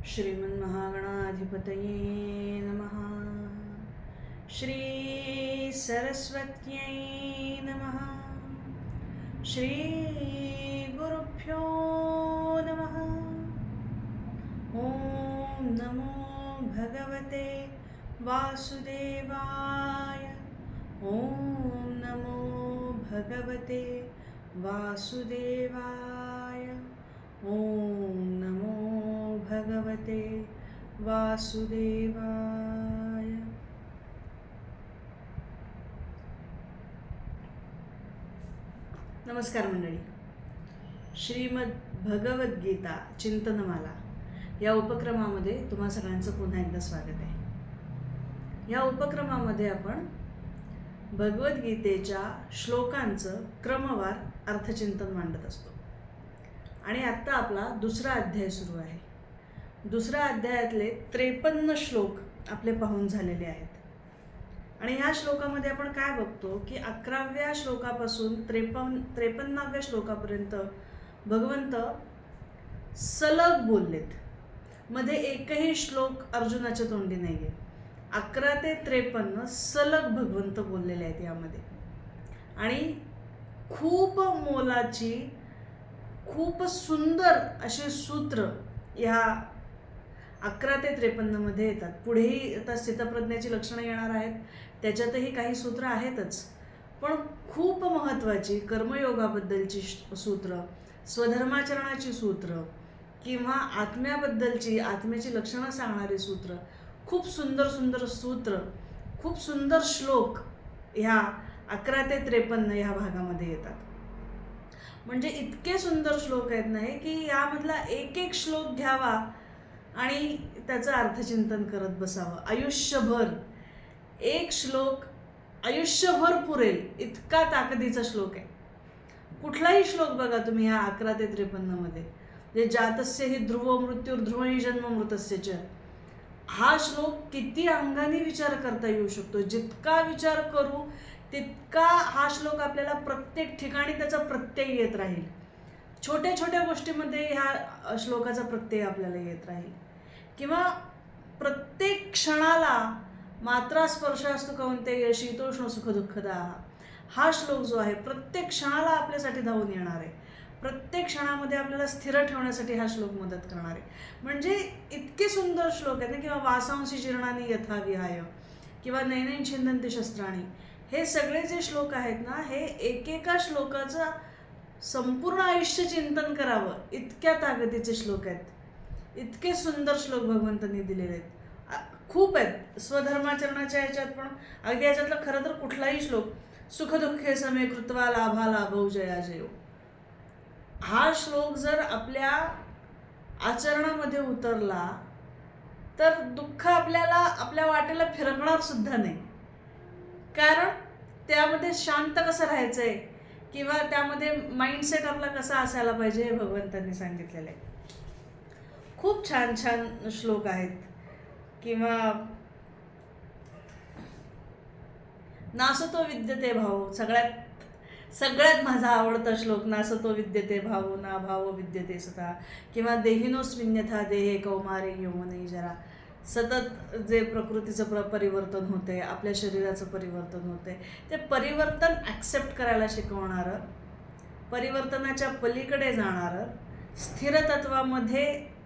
श्रीमन्महागणाधिपतये नमः। श्री सरस्वत्यै नमः। श्री गुरुभ्यो नमः। ओम नमो भगवते वासुदेवाय। ओम नमो भगवते वासुदेवाय। ओम नमो भगवते वासुदेवाय। नमस्कार मंडळी. श्रीमद भगवद्गीता चिंतनमाला या उपक्रमामध्ये तुम्हा सगळ्यांचं पुन्हा एकदा स्वागत आहे. या उपक्रमामध्ये आपण भगवद्गीतेच्या श्लोकांचं क्रमवार अर्थचिंतन मांडत असतो आणि आत्ता आपला दुसरा अध्याय सुरू आहे. दुसऱ्या अध्यायातले 53 श्लोक आपले पाहून झालेले आहेत आणि ह्या श्लोकामध्ये आपण काय बघतो की 11व्या श्लोकापासून 53व्या श्लोकापर्यंत भगवंत सलग बोललेत. मध्ये एकही श्लोक अर्जुनाच्या तोंडी नाही आहे. 11 ते 53 सलग भगवंत बोललेले आहेत यामध्ये आणि खूप मोलाची खूप सुंदर असे सूत्र ह्या 11 ते 53 मध्ये येतात. पुढेही आता स्थितप्रज्ञाची लक्षणं येणार आहेत, त्याच्यातही काही सूत्र आहेतच, पण खूप महत्त्वाची कर्मयोगाबद्दलची सूत्र, स्वधर्माचरणाची सूत्र किंवा आत्म्याबद्दलची आत्म्याची लक्षणं सांगणारी सूत्र, खूप सुंदर सुंदर सूत्र, खूप सुंदर श्लोक ह्या 11 ते 53 ह्या भागामध्ये येतात. म्हणजे इतके सुंदर श्लोक आहेत नाही की यामधला एक एक श्लोक घ्यावा आणि त्याचं अर्थचिंतन करत बसावं. आयुष्यभर एक श्लोक आयुष्यभर पुरेल इतका ताकदीचा श्लोक आहे. कुठलाही श्लोक बघा तुम्ही ह्या 11 ते 53 मध्ये, जे जातस्य हि ध्रुव मृत्युर्ध्रुव हि जन्म मृतस्य च, हा श्लोक किती अंगाने विचार करता येऊ शकतो. जितका विचार करू तितका हा श्लोक आपल्याला प्रत्येक ठिकाणी त्याचा प्रत्यय येत राहील. छोट्या छोट्या गोष्टीमध्ये ह्या श्लोकाचा प्रत्यय आपल्याला येत राहील किंवा प्रत्येक क्षणाला मात्रा स्पर्श असतो कौंतेय शीतोष्ण सुख दुःखदा, हा श्लोक जो आहे प्रत्येक क्षणाला आपल्यासाठी धावून येणार आहे. प्रत्येक क्षणामध्ये आपल्याला स्थिर ठेवण्यासाठी हा श्लोक मदत करणार आहे. म्हणजे इतके सुंदर श्लोक आहेत ना. किंवा वासांसी जीर्णानी यथा विहाय किंवा नैनैन छिंदन्ति शस्त्राणी, हे सगळे जे श्लोक आहेत ना, हे एकेका श्लोकाचं संपूर्ण आयुष्य चिंतन करावं इतक्या ताकदीचे श्लोक आहेत. इतके सुंदर श्लोक भगवंतांनी दिलेले आहेत. खूप आहेत. स्वधर्माचरणाच्या ह्याच्यात पण अगदी याच्यातला खरं तर कुठलाही श्लोक, सुखदुःखे समे कृत्वा लाभा लाभो जया जयो, हा श्लोक जर आपल्या आचरणामध्ये उतरला तर दुःख आपल्याला आपल्या वाटेला फिरकणार सुद्धा नाही. कारण त्यामध्ये शांत कसं राहायचं आहे किंवा त्यामध्ये माइंडसेट आपला कसा असायला पाहिजे हे भगवंतांनी सांगितलेलं आहे. खूप छान छान श्लोक आहेत. किंवा नासतो विद्यते भाव, सगळ्यात माझा आवडता श्लोक, नासतो विद्यते भाव ना भाव विद्यते सता, किंवा देहिनोस्मिन्यथा देहे कौमारे यौवने जरा, सतत जे प्रकृतीचं परिवर्तन होते, आपल्या शरीराचं परिवर्तन होते, ते परिवर्तन ॲक्सेप्ट करायला शिकवणारं, परिवर्तनाच्या पलीकडे जाणारं, स्थिरतत्वामध्ये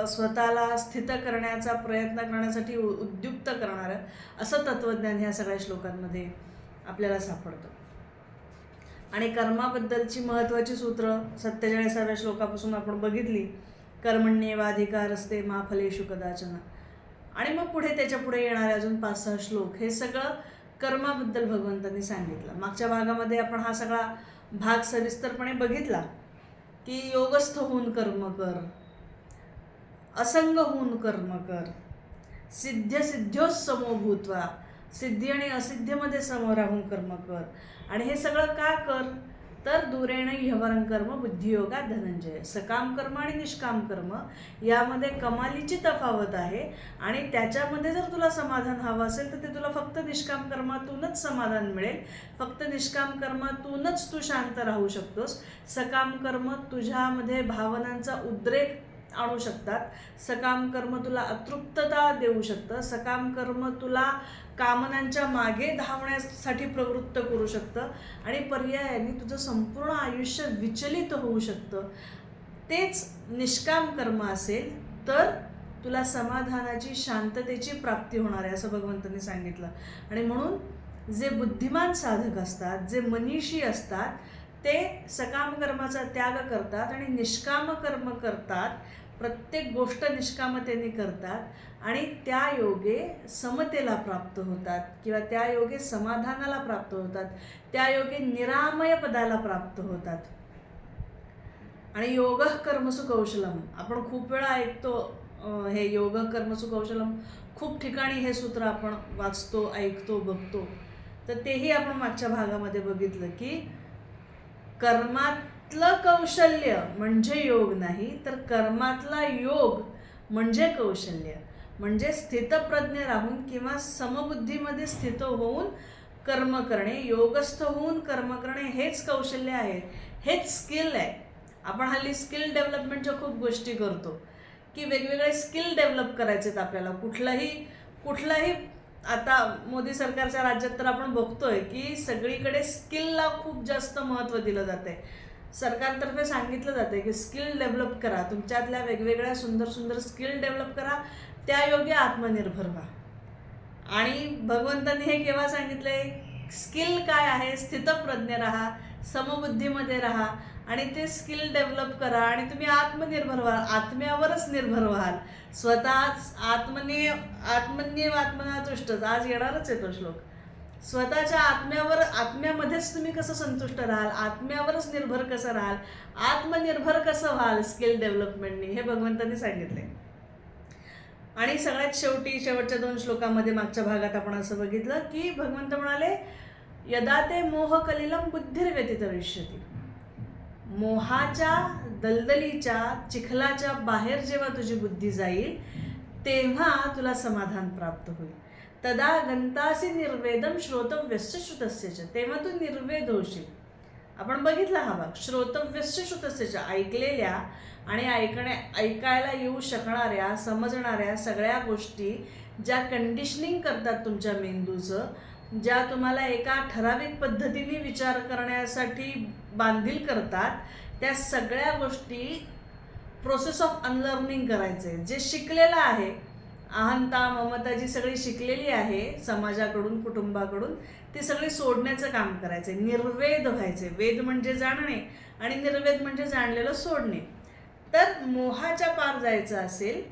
स्वतःला स्थित करण्याचा प्रयत्न करण्यासाठी उद्युक्त करणारं असं तत्त्वज्ञान ह्या सगळ्या श्लोकांमध्ये आपल्याला सापडतं. आणि कर्माबद्दलची महत्त्वाची सूत्र 47व्या श्लोकापासून आपण बघितली. कर्मण्येवाधिकारस्ते मा फलेषु कदाचन, आणि मग पुढे त्याच्या पुढे येणारे अजून 5-6 श्लोक, हे सगळं कर्माबद्दल भगवंतांनी सांगितलं. मागच्या भागामध्ये आपण हा सगळा भाग सविस्तरपणे बघितला की योगस्थ होऊन कर्म कर, असंग होऊन कर्म कर, सिद्ध सिद्ध्योस समो भूत्वा, सिद्धी आणि असिद्धीमध्ये समोर राहून कर्म कर. आणि हे सगळं का कर तर दूरेण ह्यवरं कर्म बुद्धियोगा धनंजय, सकाम कर्म आणि निष्काम कर्म यामध्ये कमालीची तफावत आहे. आणि त्याच्यामध्ये जर तुला समाधान हवं असेल तर ते तुला फक्त निष्काम कर्मातूनच समाधान मिळेल. फक्त निष्काम कर्मातूनच तू शांत राहू शकतोस. सकाम कर्म तुझ्यामध्ये भावनांचा उद्रेक आणू शकतात. सकाम कर्म तुला अतृप्तता देऊ शकतं. सकाम कर्म तुला कामनांच्या मागे धावण्यासाठी प्रवृत्त करू शकतं आणि पर्यायाने तुझं संपूर्ण आयुष्य विचलित होऊ शकतं. तेच निष्काम कर्म असेल तर तुला समाधानाची, शांततेची प्राप्ती होणार आहे असं भगवंतांनी सांगितलं. आणि म्हणून जे बुद्धिमान साधक असतात, जे मनीषी असतात, ते सकाम कर्माचा त्याग करतात आणि निष्काम कर्म करतात. प्रत्येक गोष्ट निष्कामतेने करतात आणि त्या योगे समतेला प्राप्त होतात किंवा त्या योगे समाधानाला प्राप्त होतात, त्या योगे निरामय पदाला प्राप्त होतात. आणि योग कर्मसु कौशलम आपण खूप वेळा ऐकतो. हे योग कर्मसु कौशलम खूप ठिकाणी हे सूत्र आपण वाचतो, ऐकतो, बघतो. तर तेही आपण मागच्या भागामध्ये बघितलं की कर्मातलं कौशल्य म्हणजे योग नाही, तर कर्मातला योग म्हणजे कौशल्य. म्हणजे स्थितप्रज्ञ राहून किंवा समबुद्धीमध्ये स्थित होऊन कर्म करणे, योगस्थ होऊन कर्म करणे हेच कौशल्य आहे, हेच स्किल आहे. आपण हल्ली स्किल डेव्हलपमेंटच्या खूप गोष्टी करतो की वेगवेगळे स्किल डेव्हलप करायचे आहेत आपल्याला. कुठलाही आता मोदी सरकारच्या राज्यात तर आपण बघतोय की सगळीकडे स्किलला खूप जास्त महत्त्व दिलं जाते. सरकारतर्फे सांगितलं जाते की स्किल डेव्हलप करा, तुमच्यातल्या वेगवेगळ्या सुंदर सुंदर स्किल डेव्हलप करा, त्या योगे आत्मनिर्भर व्हा. आणि भगवंतांनी हे केव्हा सांगितलंय? स्किल काय आहे? स्थितप्रज्ञ राहा, समबुद्धीमध्ये राहा आणि ते स्किल डेव्हलप करा आणि तुम्ही आत्मनिर्भर व्हाल, आत्म्यावरच निर्भर व्हाल. स्वतःच आत्मन्येव आत्मना तुष्टच, आज येणारच आहे तो श्लोक. स्वतःच्या आत्म्यामध्येच तुम्ही कसं संतुष्ट राहाल, आत्म्यावरच निर्भर कसं राहाल, आत्मनिर्भर कसं व्हाल स्किल डेव्हलपमेंटनी, हे भगवंतांनी सांगितलंय. आणि सगळ्यात शेवटच्या 2 श्लोकामध्ये मागच्या भागात आपण असं बघितलं की भगवंत म्हणाले यदा ते मोह कलिलम बुद्धिर्व्यतितरिष्यति. मोहाच्या दलदलीच्या चिखलाच्या बाहेर जेव्हा तुझी बुद्धी जाईल तेव्हा तुला समाधान प्राप्त होईल. तदा गंतासी निर्वेदम श्रोतव्यस्य श्रुतस्य, तेव्हा तू निर्वेद होशील. आपण बघितला हा भाग. श्रोतव्यस्य श्रुतस्य, ऐकलेल्या आणि ऐकायला येऊ शकणाऱ्या, समजणाऱ्या सगळ्या गोष्टी ज्या कंडिशनिंग करतात तुमच्या मेंदूचं, ज्या तुम्हाला एका ठराविक पद्धतीने विचार करण्यासाठी बांधील करतात, त्या सगळ्या गोष्टी प्रोसेस ऑफ अनलर्निंग करायचे. जे शिकलेलं आहे, अहंता ममता जी सगळी शिकलेली आहे समाजाकडून, कुटुंबाकडून, ती सगळी सोडण्याचं काम करायचे. निर्वेद व्हायचे. वेद म्हणजे जाणणे आणि निर्वेद म्हणजे जाणलेलं सोडणे. तर मोहाच्या पार जायचं असेल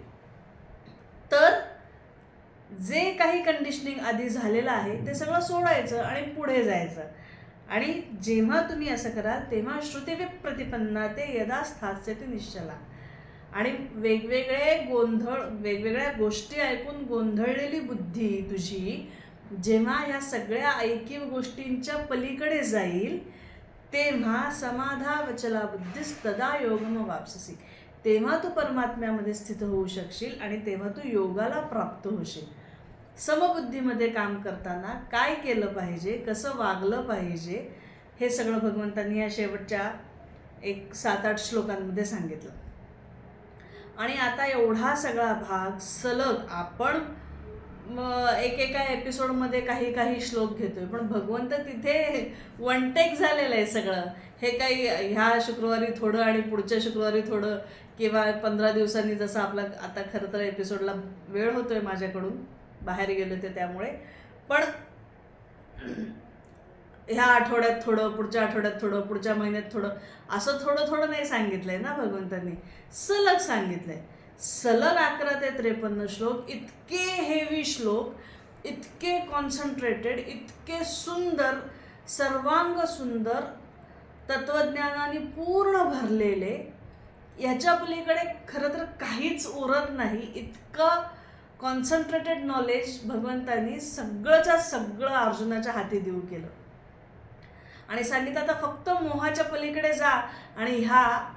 तर जे काही कंडिशनिंग आधी झालेलं आहे ते सगळं सोडायचं आणि पुढे जायचं. आणि जेव्हा तुम्ही असं कराल तेव्हा श्रुतिविप्रतिपन्ना ते यदा स्थास्यते निश्चला. आणि वेगवेगळ्या गोष्टी ऐकून गोंधळलेली बुद्धी तुझी जेव्हा ह्या सगळ्या ऐकीव गोष्टींच्या पलीकडे जाईल तेव्हा समाधावचला बुद्धिस्तदा योगम वापससी, तेव्हा तू परमात्म्यामध्ये स्थित होऊ शकशील आणि तेव्हा तू योगाला प्राप्त होशील. समबुद्धीमध्ये काम करताना काय केलं पाहिजे, कसं वागलं पाहिजे, हे सगळं भगवंतांनी या शेवटच्या 7-8 श्लोकांमध्ये सांगितलं. आणि आता एवढा सगळा भाग सलग आपण एकेका एपिसोडमध्ये काही श्लोक घेतोय, पण भगवंत तिथे वन टेक झालेलं आहे सगळं. हे काही ह्या शुक्रवारी थोडं आणि पुढच्या शुक्रवारी थोडं किंवा 15 दिवसांनी, जसं आपला आता खरं तर एपिसोडला वेळ होतोय माझ्याकडून, बाहेर गेलो ते त्यामुळे, पण ह्या आठवड्यात थोडं, पुढच्या आठवड्यात थोडं, पुढच्या महिन्यात थोडं, असं थोडं थोडं नाही सांगितलंय ना भगवंतांनी, सलग सांगितलंय. सलग 11 ते 53 श्लोक, इतके हेवी श्लोक, इतके कॉन्सन्ट्रेटेड, इतके सुंदर, सर्वांग सुंदर, तत्वज्ञानाने पूर्ण भरलेले, याच्या पलीकडे खरं तर काहीच उरत नाही. इतकं कॉन्सन्ट्रेटेड नॉलेज भगवंतांनी सगळंच्या सगळं अर्जुनाच्या हाती देऊ केलं आणि सांगितलं आता फक्त मोहाच्या पलीकडे जा आणि ह्या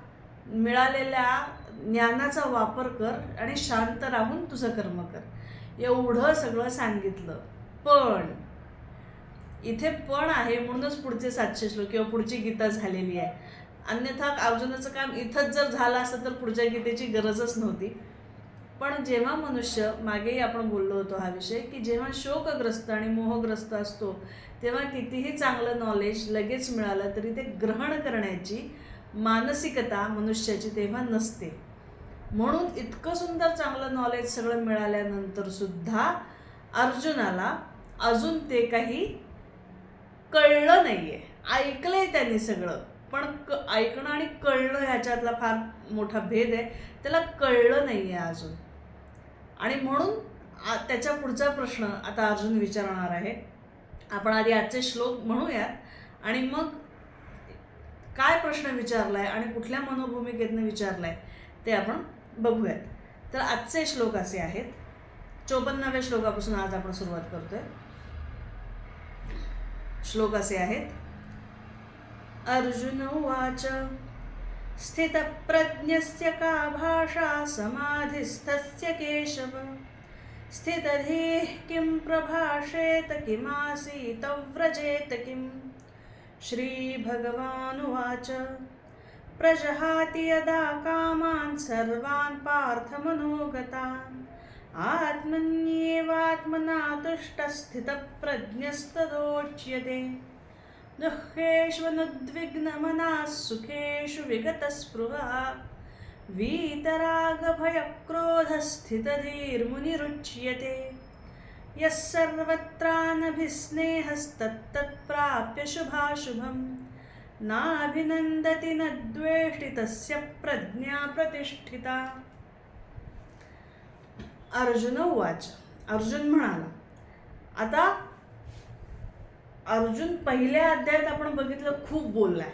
मिळालेल्या ज्ञानाचा वापर कर आणि शांत राहून तुझं कर्म कर, एवढं सगळं सांगितलं. पण इथे पण आहे म्हणूनच पुढचे 700 श्लोक किंवा पुढची गीता झालेली आहे. अन्यथा अर्जुनाचं काम इथंच जर झालं असतं तर पुढच्या गीतेची गरजच नव्हती. पण जेव्हा मनुष्य, मागेही आपण बोललो होतो हा विषय, की जेव्हा शोकग्रस्त आणि मोहग्रस्त असतो तेव्हा कितीही चांगलं नॉलेज लगेच मिळालं तरी ते ग्रहण करण्याची मानसिकता मनुष्याची तेव्हा नसते. म्हणून इतकं सुंदर चांगलं नॉलेज सगळं मिळाल्यानंतर सुद्धा अर्जुनाला अजून ते काही कळलं नाही आहे. ऐकलंय त्यांनी सगळं, पण ऐकणं आणि कळणं ह्याच्यातला फार मोठा भेद आहे. त्याला कळलं नाही आहे अजून. आणि म्हणून त्याच्या पुढचा प्रश्न आता अर्जुन विचारणार आहे. आपण आधी आजचे श्लोक म्हणूयात आणि मग काय प्रश्न विचारलाय आणि कुठल्या मनोभूमिकेतनं विचारलाय ते आपण बघूयात. तर आजचे श्लोक असे आहेत. 54व्या श्लोकापासून आज आपण सुरुवात करतोय. श्लोक असे आहेत. अर्जुन उवाच स्थितप्रज्ञस्य का भाषा समाधिस्थस्य केशव स्थितधीः किं प्रभाषेत किमासीत व्रजेत किम्. श्रीभगवानुवाच प्रजहाति यदा कामान् सर्वान् पार्थमनोगतान् आत्मन्येवात्मना तुष्टः स्थितप्रज्ञस्तदोच्यते. दुःखेष्वनुद्विग्नमनाः सुखेषु विगतस्पृहः वीतरागभयक्रोधः स्थितधीर्मुनिरुच्यते. यः सर्वत्रानभिस्नेहस्तत्तत्प्राप्य शुभाशुभम् नाभिनन्दति न द्वेष्टि तस्य प्रज्ञा प्रतिष्ठिता. अर्जुन उवाच. अर्जुन म्हणाला. आता अर्जुन पहिल्या अध्यायात आपण बघितलं खूप बोललाय,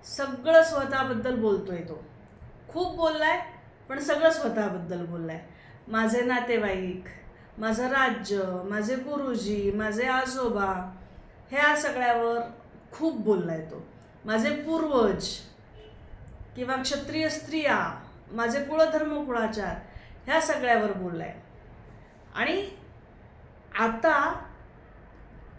सगळं स्वतःबद्दल बोलतोय. तो खूप बोललाय पण सगळं स्वतःबद्दल बोललाय. माझे नातेवाईक, माझं राज्य, माझे गुरुजी, माझे आजोबा, ह्या सगळ्यावर खूप बोललाय तो. माझे पूर्वज किंवा क्षत्रिय स्त्रिया, माझे कुळधर्म कुळाचार, ह्या सगळ्यावर बोललाय. आणि आता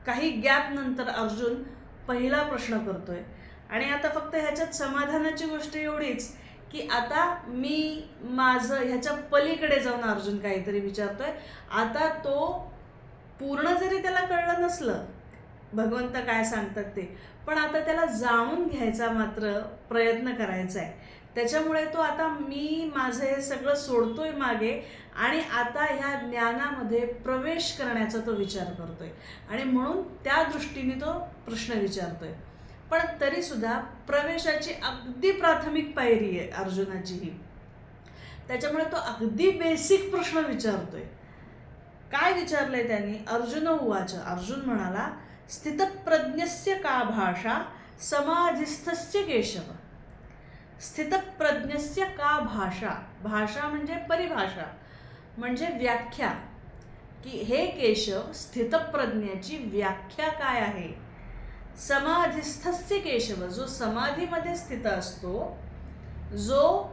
काही गॅप नंतर अर्जुन पहिला प्रश्न करतोय. आणि आता फक्त ह्याच्यात समाधानाची गोष्ट एवढीच की आता मी माझं ह्याच्या पलीकडे जाऊन अर्जुन काहीतरी विचारतोय. आता तो पूर्ण जरी त्याला कळलं नसलं भगवंत काय सांगतात ते, पण आता त्याला जाणून घ्यायचा मात्र प्रयत्न करायचा आहे. त्याच्यामुळे तो आता मी माझं हे सगळं सोडतोय मागे आणि आता ह्या ज्ञानामध्ये प्रवेश करण्याचा तो विचार करतोय. आणि म्हणून त्या दृष्टीने तो प्रश्न विचारतोय. पण तरीसुद्धा प्रवेशाची अगदी प्राथमिक पायरी आहे अर्जुनाची ही. त्याच्यामुळे तो अगदी बेसिक प्रश्न विचारतोय. काय विचारलंय त्यांनी? अर्जुन उवाच. अर्जुन म्हणाला स्थितप्रज्ञस्य का भाषा समाधिस्थस्य केशव. स्थितप्रज्ञस्य का भाषा. भाषा म्हणजे परिभाषा, म्हणजे व्याख्या, की हे केशव स्थितप्रज्ञाची व्याख्या काय आहे. समाधिस्थस्य केशव, जो समाधीमध्ये स्थित असतो, जो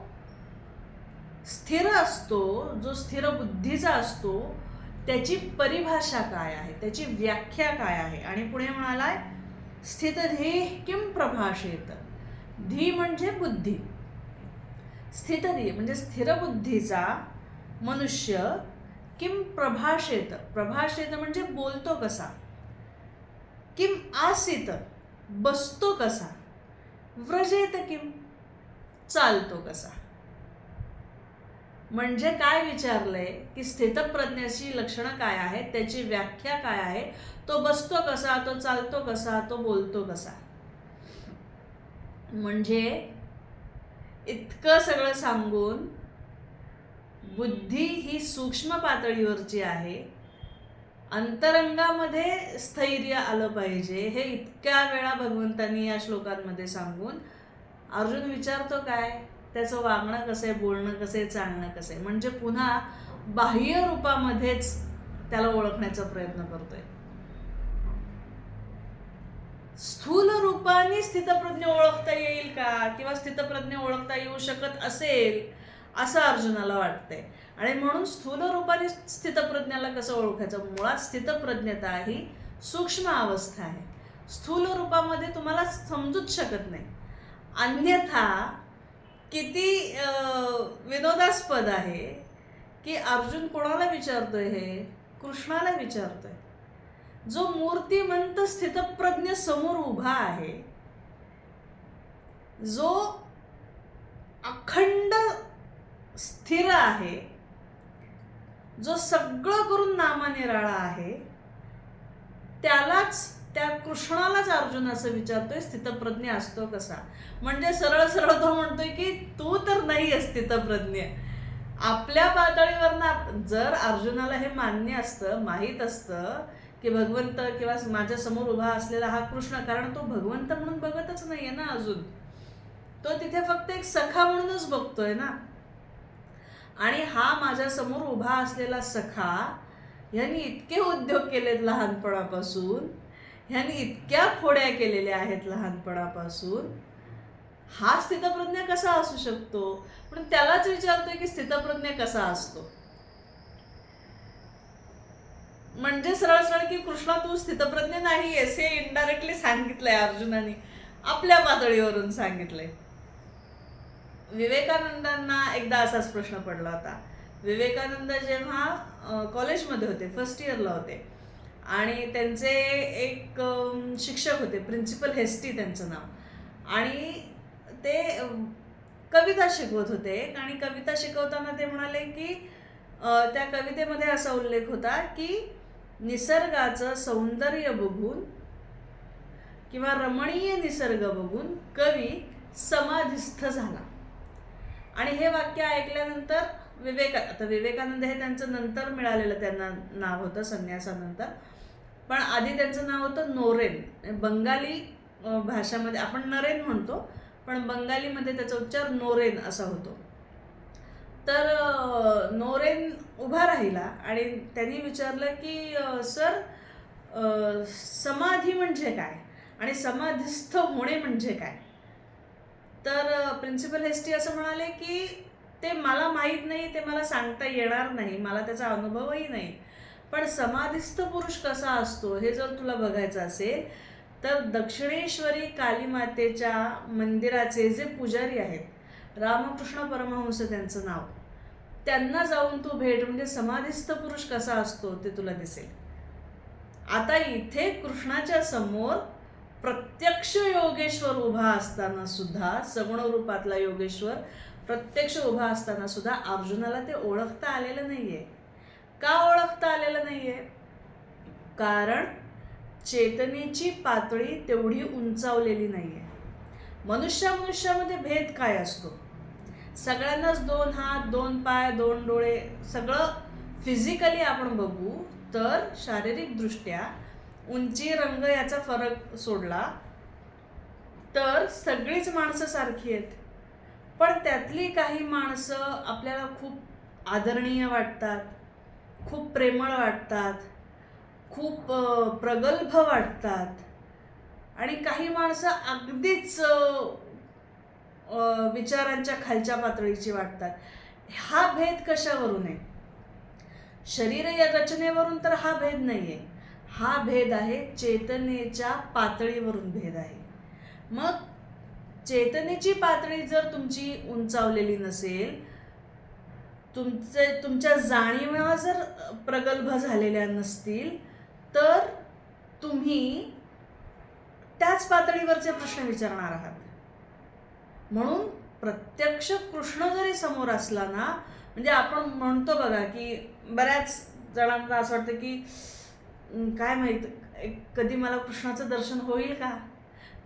स्थिर असतो, जो स्थिर बुद्धीचा असतो, त्याची परिभाषा काय आहे, त्याची व्याख्या काय आहे. आणि पुढे म्हणालाय स्थितधीः किं प्रभाषेत. धी म्हणजे बुद्धी, स्थितधी म्हणजे स्थिर बुद्धीचा मनुष्य किं प्रभाषेत. प्रभाषेत म्हणजे बोलतो कसा. किं आसीत बसतो कसा. व्रजेत किं चालतो कसा. म्हणजे काय विचारलंय की स्थितप्रज्ञाची लक्षणं काय आहेत, त्याची व्याख्या काय आहे, तो बसतो कसा, तो चालतो कसा, तो बोलतो कसा. म्हणजे इतकं सगळं सांगून बुद्धी ही सूक्ष्म पातळीवरची आहे, अंतरंगामध्ये स्थैर्य आलं पाहिजे, हे इतक्या वेळा भगवंतांनी या श्लोकांमध्ये सांगून अर्जुन विचारतो काय, त्याचं वागणं कसं आहे, बोलणं कसं आहे, चालणं कसं आहे. म्हणजे पुन्हा बाह्य रूपामध्येच त्याला ओळखण्याचा प्रयत्न करतोय. स्थूल रूपाने स्थितप्रज्ञ ओळखता येईल का, किंवा स्थितप्रज्ञ ओळखता येऊ शकत असेल असं अर्जुनाला वाटतंय. आणि म्हणून स्थूल रूपाने स्थितप्रज्ञाला कसं ओळखायचं. मुळात स्थितप्रज्ञता ही सूक्ष्म अवस्था आहे, स्थूल रूपामध्ये तुम्हाला समजूच शकत नाही. अन्यथा किती विनोदास्पद आहे की अर्जुन कोणाला विचारतोय? हे कृष्णाला विचारतोय, जो मूर्तिमंत स्थितप्रज्ञ समोर उभा आहे, जो अखंड स्थिर आहे, जो सगळं करून नामानिराळा आहे, त्यालाच, त्या कृष्णालाच अर्जुन असं विचारतोय स्थितप्रज्ञ असतो कसा? म्हणजे सरळ सरळ तो म्हणतोय की तू तर नाही आहेस स्थितप्रज्ञ. आपल्या पातळीवरनं जर अर्जुनाला हे मान्य असतं, माहीत असतं की भगवंत किंवा माझ्या समोर उभा असलेला हा कृष्ण, कारण तो भगवंत म्हणून बघतच नाहीये ना अजून, तो तिथे फक्त एक सखा म्हणूनच बघतोय ना. आणि हा माझ्या समोर उभा असलेला सखा, ह्यांनी इतके उद्योग केलेत लहानपणापासून, ह्यांनी इतक्या खोड्या केलेल्या आहेत लहानपणापासून, हा स्थितप्रज्ञ कसा असू शकतो? म्हणून त्यालाच विचारतोय की स्थितप्रज्ञ कसा असतो. म्हणजे सरळ सरळ की कृष्णा तू स्थितप्रज्ञ नाही आहेस हे इनडायरेक्टली सांगितलंय अर्जुनाने, आपल्या पातळीवरून सांगितलंय. विवेकानंदांना एकदा असाच प्रश्न पडला होता. विवेकानंद जेव्हा कॉलेजमध्ये होते, फर्स्ट इयरला होते, आणि त्यांचे एक शिक्षक होते, प्रिन्सिपल हेस्टी त्यांचं नाव, आणि ते कविता शिकवत होते. आणि कविता शिकवताना ते म्हणाले की त्या कवितेमध्ये असा उल्लेख होता की निसर्गाचं सौंदर्य बघून किंवा रमणीय निसर्ग बघून कवी समाधिस्थ झाला. आणि हे वाक्य ऐकल्यानंतर आता विवेकानंद हे त्यांचं नंतर मिळालेलं त्यांना नाव होतं संन्यासानंतर, पण आधी त्यांचं नाव होतं नोरेन. बंगाली भाषामध्ये आपण नरेन म्हणतो, पण बंगालीमध्ये त्याचा उच्चार नोरेन असा होतो. तर नोरेन उभा राहिला आणि त्यांनी विचारलं की सर, समाधी म्हणजे काय आणि समाधिस्थ होणे म्हणजे काय? तर प्रिन्सिपल हेस्टी असं म्हणाले की ते मला माहीत नाही, ते मला सांगता येणार नाही, मला त्याचा अनुभवही नाही, पण समाधिस्थ पुरुष कसा असतो हे जर तुला बघायचं असेल तर दक्षिणेश्वरी कालीमातेच्या मंदिराचे जे पुजारी आहेत, रामकृष्ण परमहंस त्यांचं नाव, त्यांना जाऊन तू भेट, म्हणजे समाधिस्थ पुरुष कसा असतो ते तुला दिसेल. आता इथे कृष्णाच्या समोर प्रत्यक्ष योगेश्वर उभा असताना सुद्धा, सगुण रूपातला योगेश्वर प्रत्यक्ष उभा असताना सुद्धा अर्जुनाला ते ओळखता आलेलं नाहीये. का ओळखता आलेलं नाहीये? कारण चेतनेची पातळी तेवढी उंचावलेली नाहीये. मनुष्यामध्ये भेद काय असतो? सगळ्यांनाच 2 हात, 2 पाय, 2 डोळे, सगळं फिजिकली आपण बघू तर शारीरिकदृष्ट्या उंची, रंग याचा फरक सोडला तर सगळीच माणसं सारखी आहेत. पण त्यातली काही माणसं आपल्याला खूप आदरणीय वाटतात, खूप प्रेमळ वाटतात, खूप प्रगल्भ वाटतात, आणि काही माणसं अगदीच विचारांच्या खालच्या पातळीची वाटतात. हा भेद कशावरून आहे? शरीर या रचनेवरून तर हा भेद नाही आहे. हा भेद आहे चेतनेच्या पातळीवरून भेद आहे. मग चेतनेची पातळी जर तुमची उंचावलेली नसेल, तुमच्या जाणीवा जर प्रगल्भ झालेल्या नसतील, तर तुम्ही त्याच पातळीवरचे प्रश्न विचारणार आहात. म्हणून प्रत्यक्ष कृष्ण जरी समोर असला ना, म्हणजे आपण म्हणतो बघा की बऱ्याच जणांना असं वाटतं की काय माहीत, कधी मला कृष्णाचं दर्शन होईल का,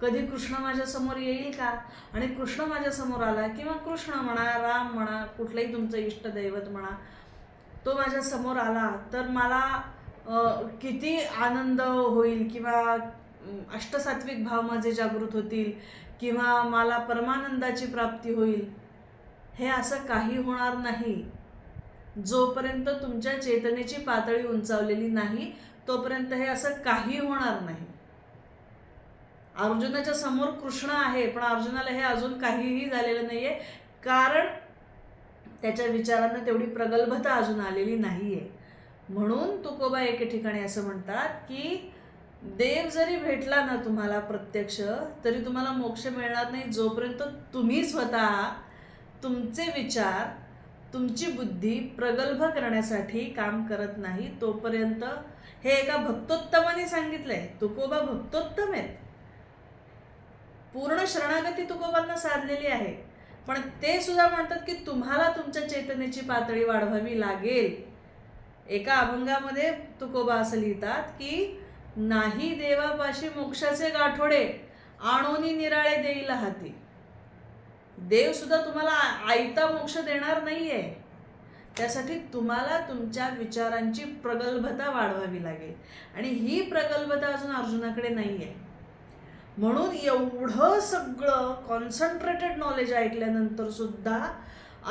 कधी कृष्ण माझ्या समोर येईल का? आणि कृष्ण माझ्या समोर आला, किंवा कृष्ण म्हणा, राम म्हणा, कुठलंही तुमचं इष्टदैवत म्हणा, तो माझ्या समोर आला तर मला किती आनंद होईल, किंवा अष्टसात्विक भाव माझे जागृत होतील, किंवा मला परमानंदाची प्राप्ती होईल. हे असं काही होणार नाही. जोपर्यंत तुमच्या चेतनेची पातळी उंचावलेली नाही तोपर्यंत हे असं काही होणार नाही. अर्जुनाच्या समोर कृष्ण आहे, पण अर्जुनाला हे अजून काहीही झालेलं नाहीये, कारण त्याच्या विचारांना तेवढी प्रगल्भता अजून आलेली नाहीये. म्हणून तुकोबा एके ठिकाणी असं म्हणतात की देव जरी भेटला ना तुम्हाला प्रत्यक्ष, तरी तुम्हाला मोक्ष मिळणार नाही जोपर्यंत तुम्ही स्वतः तुमचे विचार, तुमची बुद्धी प्रगल्भ करण्यासाठी काम करत नाही तोपर्यंत. हे एका भक्तोत्तमाने सांगितलंय. तुकोबा भक्तोत्तम आहेत, पूर्ण शरणागती तुकोबांना साधलेली आहे. पण ते सुद्धा म्हणतात की तुम्हाला तुमच्या चेतनेची पातळी वाढवावी लागेल. एका अभंगामध्ये तुकोबा असं लिहितात की नाही देवापाशी मोक्षाचे गाठोडे, आणोनी निराळे देईल हाती. देव सुद्धा तुम्हाला आयता मोक्ष देणार नाहीये. त्यासाठी तुम्हाला तुमच्या विचारांची प्रगल्भता वाढवावी लागेल. आणि ही प्रगल्भता अजून अर्जुनाकडे नाहीये. म्हणून एवढं सगळं कॉन्सन्ट्रेटेड नॉलेज ऐकल्यानंतर सुद्धा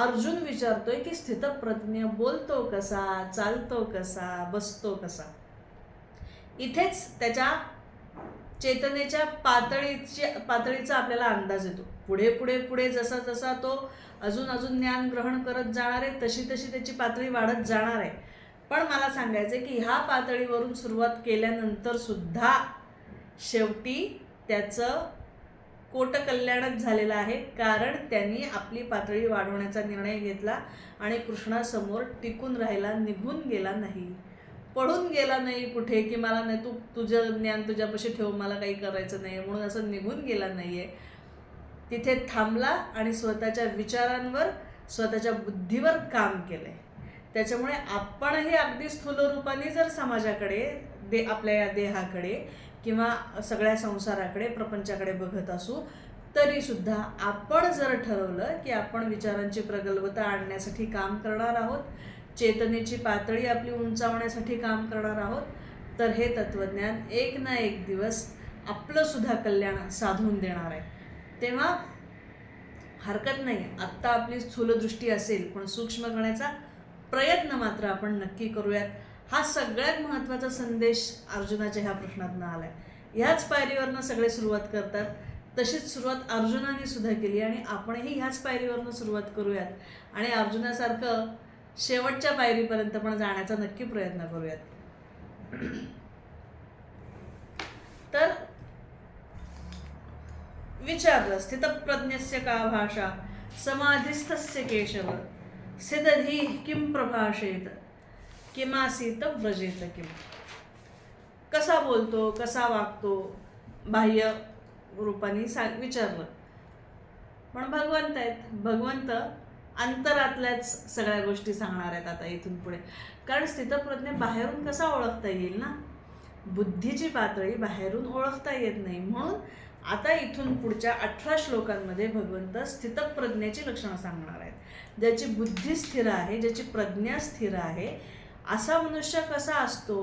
अर्जुन विचारतोय की स्थितप्रज्ञ बोलतो कसा, चालतो कसा, बसतो कसा. इथेच त्याच्या चेतनेच्या पातळीचा आपल्याला अंदाज येतो. पुढे पुढे पुढे जसा जसा तो अजून ज्ञान ग्रहण करत जाणार आहे, तशी तशी त्याची पातळी वाढत जाणार आहे. पण मला सांगायचं आहे की ह्या पातळीवरून सुरुवात केल्यानंतर सुद्धा शेवटी त्याचं कोटकल्याणच झालेलं आहे. कारण त्यांनी आपली पातळी वाढवण्याचा निर्णय घेतला आणि कृष्णासमोर टिकून राहिला, निघून गेला नाही, पळून गेला नाही कुठे की मला नाही, तुझं ज्ञान तुझ्यापाशी ठेव, मला काही करायचं नाही म्हणून असं निघून गेला नाहीये. तिथे थांबला आणि स्वतःच्या विचारांवर, स्वतःच्या बुद्धीवर काम केलंय. त्याच्यामुळे आपणही अगदी स्थूल रूपाने जर समाजाकडे, आपल्या या देहाकडे किंवा सगळ्या संसाराकडे, प्रपंचाकडे बघत असू, तरी सुद्धा आपण जर ठरवलं की आपण विचारांची प्रगल्भता आणण्यासाठी काम करणार आहोत, चेतनेची पातळी आपली उंचावण्यासाठी काम करणार आहोत, तर हे तत्वज्ञान एक ना एक दिवस आपलं सुद्धा कल्याण साधून देणार आहे. तेव्हा हरकत नाही, आत्ता आपली स्थूलदृष्टी असेल पण सूक्ष्म करण्याचा प्रयत्न मात्र आपण नक्की करूयात. हा सगळ्यात महत्त्वाचा संदेश अर्जुनाच्या ह्या प्रश्नातनं आलाय. ह्याच पायरीवरनं सगळे सुरुवात करतात, तशीच सुरुवात अर्जुनाने सुद्धा केली आणि आपणही ह्याच पायरीवरनं सुरुवात करूयात आणि अर्जुनासारखं शेवटच्या पायरीपर्यंत पण जाण्याचा नक्की प्रयत्न करूयात. तर विचारलं, स्थितप्रज्ञस्य का भाषा, समाधिस्थस्य केशव, स्थितधी किं प्रभाषेत, किमासीत व्रजेत किम. कसा बोलतो, कसा वागतो, बाह्य रूपाने विचारलं. पण भगवंत आहेत, भगवंत अंतरातल्याच सगळ्या गोष्टी सांगणार आहेत आता इथून पुढे. कारण स्थितप्रज्ञ बाहेरून कसा ओळखता येईल ना, बुद्धीची पातळी बाहेरून ओळखता येत नाही. म्हणून आता इथून पुढच्या 18 श्लोकांमध्ये भगवंत स्थितप्रज्ञेची लक्षणं सांगणार आहेत. ज्याची बुद्धी स्थिर आहे, ज्याची प्रज्ञा स्थिर आहे, असा मनुष्य कसा असतो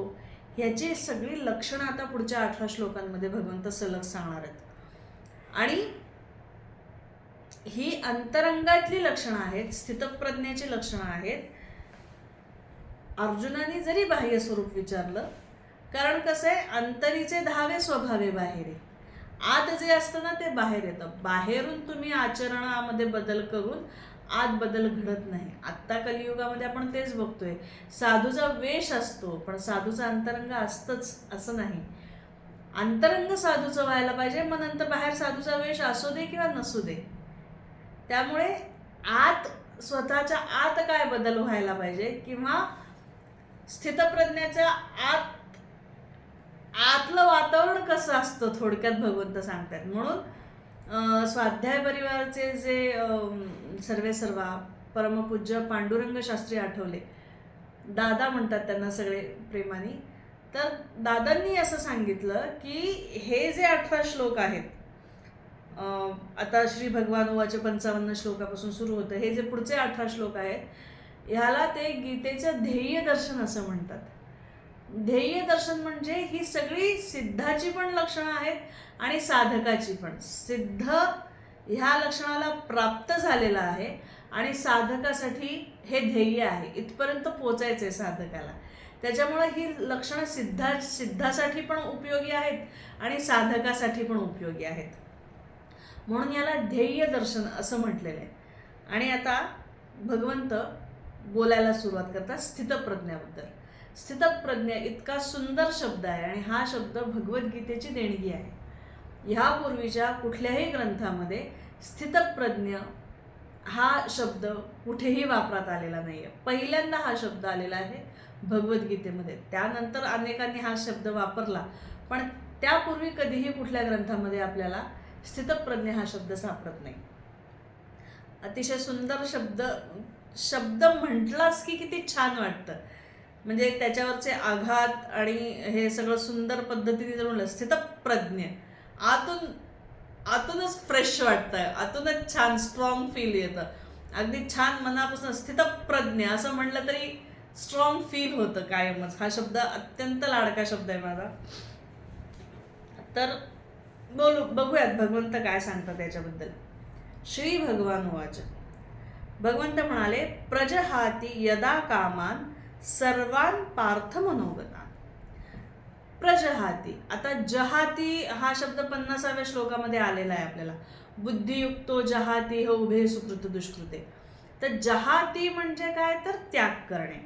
ह्याची सगळी लक्षणं आता पुढच्या 18 श्लोकांमध्ये भगवंत सलग सांगणार आहेत. आणि ही अंतरंगातली लक्षणं आहेत, स्थितप्रज्ञेची लक्षणं आहेत. अर्जुनाने जरी बाह्य स्वरूप विचारलं, कारण कसं आहे, अंतरीचे धावे स्वभावे बाहेर, आत जे असतं ना ते बाहेर येतं. बाहेरून तुम्ही आचरणामध्ये बदल करून आत बदल घडत नाही. आत्ता कलियुगामध्ये आपण तेच बघतोय. साधूचा वेश असतो पण साधूचा अंतरंग असतंच असं नाही. अंतरंग साधूचं व्हायला पाहिजे, मग नंतर बाहेर साधूचा वेश असू दे किंवा नसू दे. त्यामुळे आत, स्वतःच्या आत काय बदल व्हायला पाहिजे किंवा स्थितप्रज्ञाच्या आतलं वातावरण कसं असतं थोडक्यात भगवंत सांगतात. म्हणून स्वाध्याय परिवाराचे जे सर्वेसर्वा परमपूज्य पांडुरंग शास्त्री आठवले, दादा म्हणतात त्यांना सगळे प्रेमाने, तर दादांनी असं सांगितलं की हे जे 18 श्लोक आहेत, आता श्री भगवान उवाच 55 श्लोकापासून सुरू होतं, हे जे पुढचे 18 श्लोक आहेत, ह्याला ते गीतेचं ध्येय दर्शन असं म्हणतात. ध्येय दर्शन म्हणजे ही सगळी सिद्धाची पण लक्षणं आहेत आणि साधकाची पण. सिद्ध ह्या लक्षणाला प्राप्त झालेला आहे आणि साधकासाठी हे ध्येय आहे, इथपर्यंत पोचायचं आहे साधकाला. त्याच्यामुळे ही लक्षणं सिद्धासाठी पण उपयोगी आहेत आणि साधकासाठी पण उपयोगी आहेत. म्हणून याला ध्येय दर्शन असं म्हटलेलं आहे. आणि आता भगवंत बोलायला सुरुवात करतात स्थितप्रज्ञाबद्दल. स्थितप्रज्ञ इतका सुंदर शब्द आहे आणि हा शब्द भगवद्गीतेची देणगी आहे. ह्यापूर्वीच्या कुठल्याही ग्रंथामध्ये स्थितप्रज्ञ हा शब्द कुठेही वापरात आलेला नाही आहे. पहिल्यांदा हा शब्द आलेला आहे भगवद्गीतेमध्ये. त्यानंतर अनेकांनी हा शब्द वापरला, पण त्यापूर्वी कधीही कुठल्या ग्रंथामध्ये आपल्याला स्थितप्रज्ञ हा शब्द सापडत नाही. अतिशय सुंदर शब्द म्हटलाच की किती छान वाटतं. म्हणजे त्याच्यावरचे आघात आणि हे सगळं सुंदर पद्धतीने जर स्थितप्रज्ञ, आतूनच फ्रेश वाटतं, आतूनच छान स्ट्रॉंग फील येतं. अगदी छान मनापासून स्थितप्रज्ञ असं म्हटलं तरी स्ट्रॉंग फील होतं कायमच. हा शब्द अत्यंत लाडका शब्द आहे माझा. तर बघूयात भगवंत काय सांगतात त्याच्याबद्दल. श्री भगवान वाच. भगवंत म्हणाले, प्रजहाती यदा कामान सर्वान पार्थ मनोगतान. प्रजहाती, आता जहाती हा शब्द 50व्या श्लोकामध्ये आलेला आहे आपल्याला. बुद्धियुक्तो जहाती हो उभे सुकृत दुष्कृते. तर जहाती म्हणजे काय, तर त्याग करणे,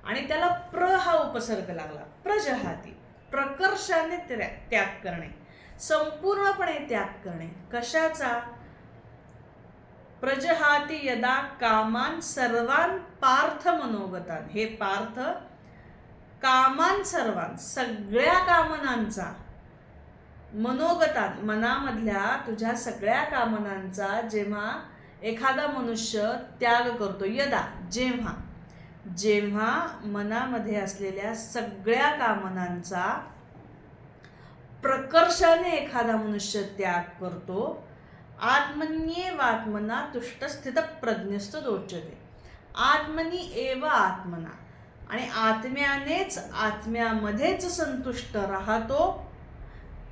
आणि त्याला प्र हा उपसर्ग लागला. प्रजहाती, प्रकर्षाने त्याग करणे, संपूर्णपणे त्याग करणे. कशाचा? प्रजहाती यदा कामान सर्वान पार्थ मनोगतान. हे पार्थ, कामान सर्वान, सगळ्या कामनांचा, मनोगतान, मनामधल्या तुझ्या सगळ्या कामनांचा जेव्हा एखादा मनुष्य त्याग करतो, यदा, जेव्हा मनामध्ये असलेल्या सगळ्या कामनांचा प्रकर्षाने एखादा मनुष्य त्याग करतो, आत्मन्येवात्मना तुष्ट स्थित प्रज्ञस्तु दोच्यते. आत्मनी एव आत्मना, आणि आत्म्यामध्येच संतुष्ट राहतो,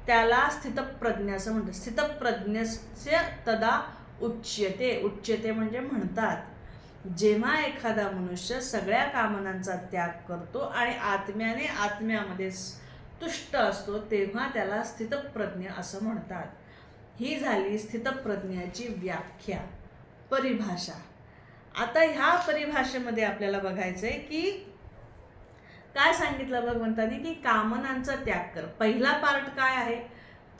त्याला स्थितप्रज्ञ असं म्हणतात. स्थितप्रज्ञस्य तदा उच्यते म्हणजे म्हणतात. जेव्हा एखादा मनुष्य सगळ्या कामनांचा त्याग करतो आणि आत्म्यामध्ये तुष्ट असतो, तेव्हा त्याला स्थितप्रज्ञ असं म्हणतात. ही झाली स्थितप्रज्ञाची व्याख्या, परिभाषा. आता ह्या परिभाषेमध्ये आपल्याला बघायचंय की काय सांगितलं भगवंतानी, की कामनांचा त्याग कर. पहिला पार्ट काय आहे,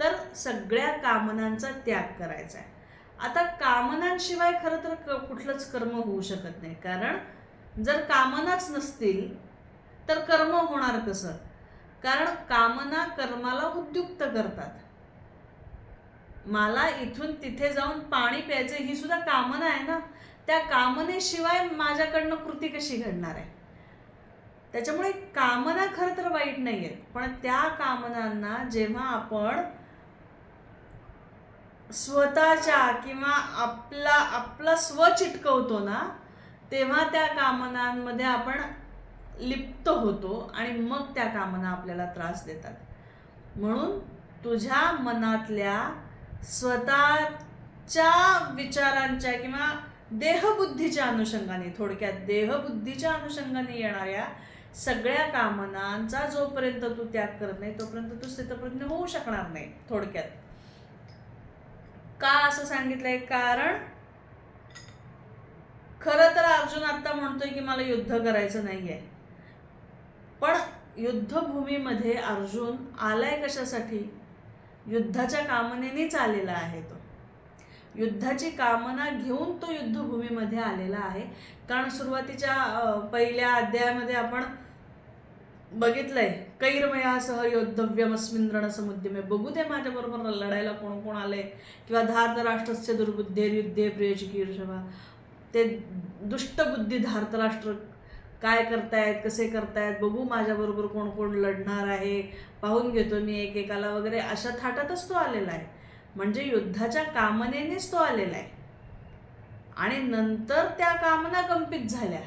तर सगळ्या कामनांचा त्याग करायचा आहे. आता कामनांशिवाय खरं तर कुठलंच कर्म होऊ शकत नाही. कारण जर कामनाच नसतील तर कर्म होणार कसं? कारण कामना कर्माला उद्युक्त करतात. मला इथून तिथे जाऊन पाणी प्यायचं ही सुद्धा कामना आहे ना. त्या कामनेशिवाय माझ्याकडनं कृती कशी घडणार आहे? त्याच्यामुळे कामना खरं तर वाईट नाही आहेत, पण त्या कामनांना जेव्हा आपण स्वतःच्या किंवा आपला स्व चिटकवतो ना, तेव्हा त्या कामनांमध्ये आपण लिप्त होतो आणि मग त्या कामना आपल्याला त्रास देतात. म्हणून तुझ्या मनातल्या स्वतःच्या विचारांच्या किंवा देहबुद्धीच्या अनुषंगाने, थोडक्यात देहबुद्धीच्या अनुषंगाने येणाऱ्या सगळ्या कामनांचा जोपर्यंत तू त्याग करत नाही तोपर्यंत तू स्थितप्रज्ञ होऊ शकणार नाही. थोडक्यात का असं सांगितलंय? कारण खरं तर अर्जुन आता म्हणतोय की मला युद्ध करायचं नाहीये, पण युद्धभूमीमध्ये अर्जुन आलाय कशासाठी? युद्धाच्या कामनेनेच आलेला आहे. तो युद्धाची कामना घेऊन तो युद्धभूमीमध्ये आलेला आहे. कारण सुरुवातीच्या पहिल्या अध्यायामध्ये आपण बघितलंय, कैर्मयासह योद्धव्यमस्मिन् रणसमुद्यमे. बघू दे माझ्याबरोबर लढायला कोण कोण आले, किंवा धार्तराष्ट्रस्य दुर्बुद्धेर्युद्धे प्रियचिकीर्षवा. ते दुष्टबुद्धी धार्तराष्ट्र काय करतायत, कसे करतायत, बघू माझ्याबरोबर कोण कोण लढणार आहे, पाहून घेतो मी एकेकाला वगैरे, अशा थाटातच तो आलेला आहे. म्हणजे युद्धाच्या कामनेनेच तो आलेला आहे. आणि नंतर त्या कामना कंपित झाल्या,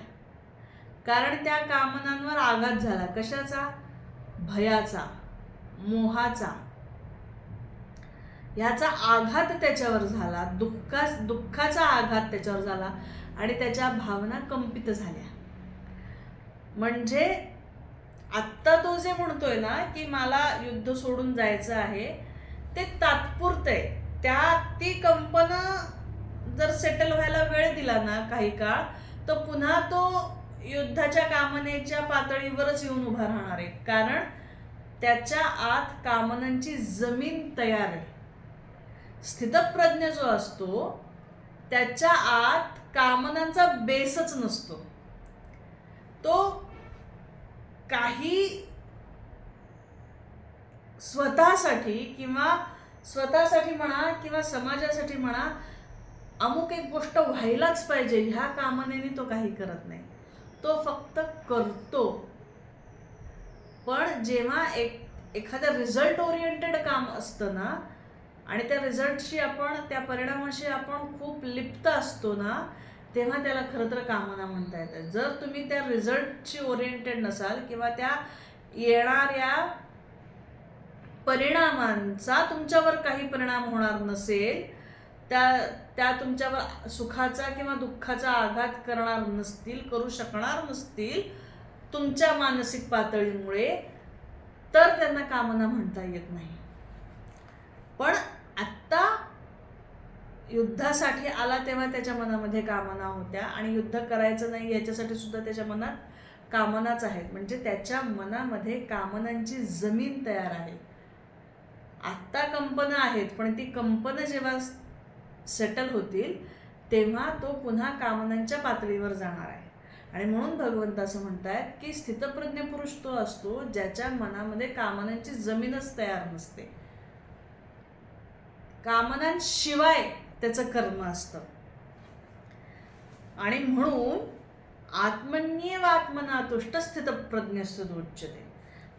कारण त्या कामनांवर आघात झाला. कशाचा? भयाचा, मोहाचा. ह्याचा आघात त्याच्यावर झाला, दुःखाचा आघात त्याच्यावर झाला आणि त्याच्या भावना कंपित झाल्या. म्हणजे आत्ता तो जे म्हणतोय ना की मला युद्ध सोडून जायचं आहे, ते तात्पुरतं आहे. ती कंपन जर सेटल व्हायला वेळ दिला ना काही काळ, तर पुन्हा तो युद्धाच्या कामनेच्या पातळीवरच येऊन उभा राहणार आहे, कारण त्याच्या आत कामनांची जमीन तयार आहे. स्थितप्रज्ञ जो असतो त्याच्या आत कामनांचा बेसच नसतो. तो काही स्वतःसाठी म्हणा किंवा समाजासाठी म्हणा अमुक एक गोष्ट व्हायलाच पाहिजे ह्या कामनेने तो काही करत नाही. तो फक्त करतो. पण जेव्हा एखादं रिझल्ट ओरिएंटेड काम असतं ना आणि त्या रिझल्टशी त्या परिणामाशी आपण खूप लिप्त असतो ना, तेव्हा त्याला खरं तर कामना म्हणता येतं. जर तुम्ही त्या रिझल्टशी ओरिएंटेड नसाल किंवा त्या येणाऱ्या परिणामांचा तुमच्यावर काही परिणाम होणार नसेल, त्या तुमच्यावर सुखाचा किंवा दुःखाचा आघात करू शकणार नसतील तुमच्या मानसिक पातळीमुळे, तर त्यांना कामना म्हणता येत नाही. पण आत्ता युद्धासाठी आला तेव्हा त्याच्या मनामध्ये कामना होत्या आणि युद्ध करायचं नाही याच्यासाठी सुद्धा त्याच्या मनात कामनाच आहेत. म्हणजे त्याच्या मनामध्ये कामनांची जमीन तयार आहे. आत्ता कंपनं आहेत, पण ती कंपनं जेव्हा सेटल होतील तेव्हा तो पुन्हा कामनांच्या पातळीवर जाणार आहे. आणि म्हणून भगवंत असं म्हणतायत की स्थितप्रज्ञ पुरुष तो असतो ज्याच्या मनामध्ये कामनांची जमीनच तयार नसते. कामनांशिवाय त्याचं कर्म असतं. आणि म्हणून आत्मन्येव आत्मना तुष्ट स्थितप्रज्ञस्तदुच्यते.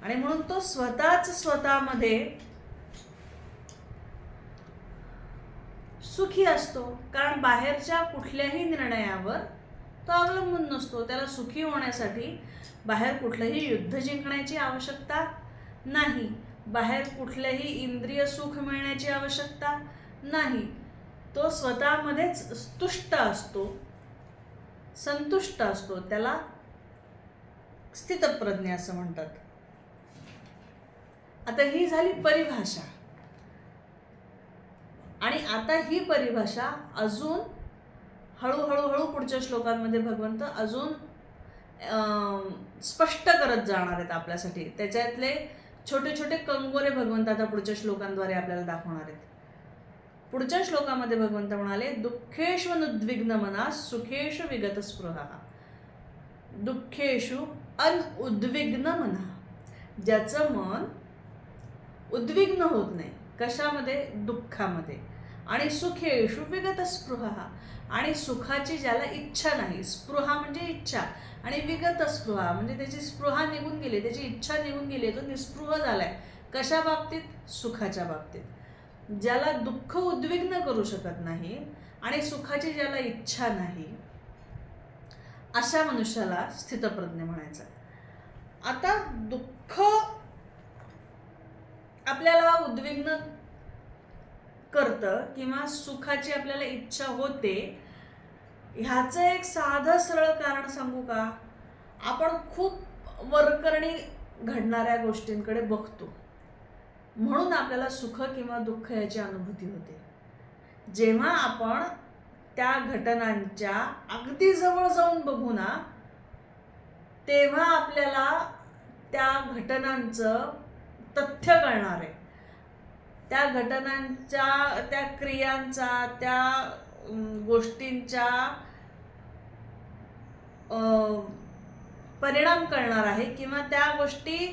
आणि म्हणून तो स्वतःमध्ये सुखी असतो, कारण बाहेरच्या कुठल्याही निर्णयावर तो अवलंबून नसतो. त्याला सुखी होण्यासाठी बाहेर कुठलंही युद्ध जिंकण्याची आवश्यकता नाही, बाहेर कुठलंही इंद्रिय सुख मिळण्याची आवश्यकता नाही. तो स्वतःमध्येच तुष्ट असतो, संतुष्ट असतो. त्याला स्थितप्रज्ञ असं म्हणतात. आता ही झाली परिभाषा. आणि आता ही परिभाषा अजून हळूहळू पुढच्या श्लोकांमध्ये भगवंत अजून स्पष्ट करत जाणार आहेत आपल्यासाठी. त्याच्यातले छोटे छोटे कंगोरे भगवंत आता पुढच्या श्लोकांद्वारे आपल्याला दाखवणार आहेत. पुढच्या श्लोकामध्ये भगवंत म्हणाले, दुःखेषु अनुद्विग्न मना सुखेषु विगत स्पृहा. दुःखेषु अनुद्विग्न मना, ज्याचं मन उद्विग्न होत नाही. कशामध्ये? दुःखामध्ये. आणि सुखेषु विगत स्पृहा, आणि सुखाची ज्याला इच्छा नाही. स्पृहा म्हणजे इच्छा, आणि विगत स्पृहा म्हणजे त्याची स्पृहा निघून गेली, त्याची इच्छा निघून गेली, तो निस्पृह झालाय. कशा बाबतीत? सुखाच्या बाबतीत. ज्याला दुःख उद्विग्न करू शकत नाही आणि सुखाची ज्याला इच्छा नाही, अशा मनुष्याला स्थितप्रज्ञ म्हणायचं. आता दुःख आपल्याला उद्विग्न करतं किंवा सुखाची आपल्याला इच्छा होते, ह्याचं एक साधं सरळ कारण सांगू का? आपण खूप वरकरणी घडणाऱ्या गोष्टींकडे बघतो, म्हणून आपल्याला सुख किंवा दुःख याची अनुभूती होते. जेव्हा आपण त्या घटनांच्या अगदी जवळ जाऊन बघू ना, तेव्हा आपल्याला त्या घटनांचं तथ्य कळणार आहे. त्या घटनांच्या, त्या क्रियांचा, त्या गोष्टींच्या परिणाम कळणार आहे, किंवा त्या गोष्टी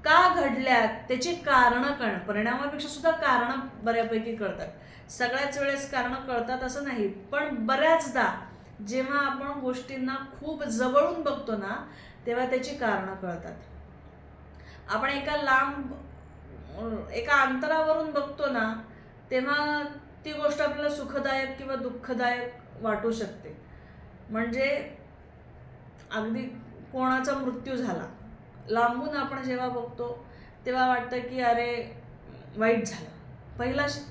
का घडल्यात त्याची कारणं कळणं. परिणामापेक्षा सुद्धा कारणं बऱ्यापैकी कळतात. सगळ्याच वेळेस कारणं कळतात असं नाही, पण बऱ्याचदा जेव्हा आपण गोष्टींना खूप जवळून बघतो ना, तेव्हा त्याची कारणं कळतात. आपण एका अंतरावरून बघतो ना, तेव्हा ती गोष्ट आपल्याला सुखदायक किंवा दुःखदायक वाटू शकते. म्हणजे अगदी कोणाचा मृत्यू झाला, लांबून आपण जेव्हा बघतो तेव्हा वाटतं की अरे वाईट झालं.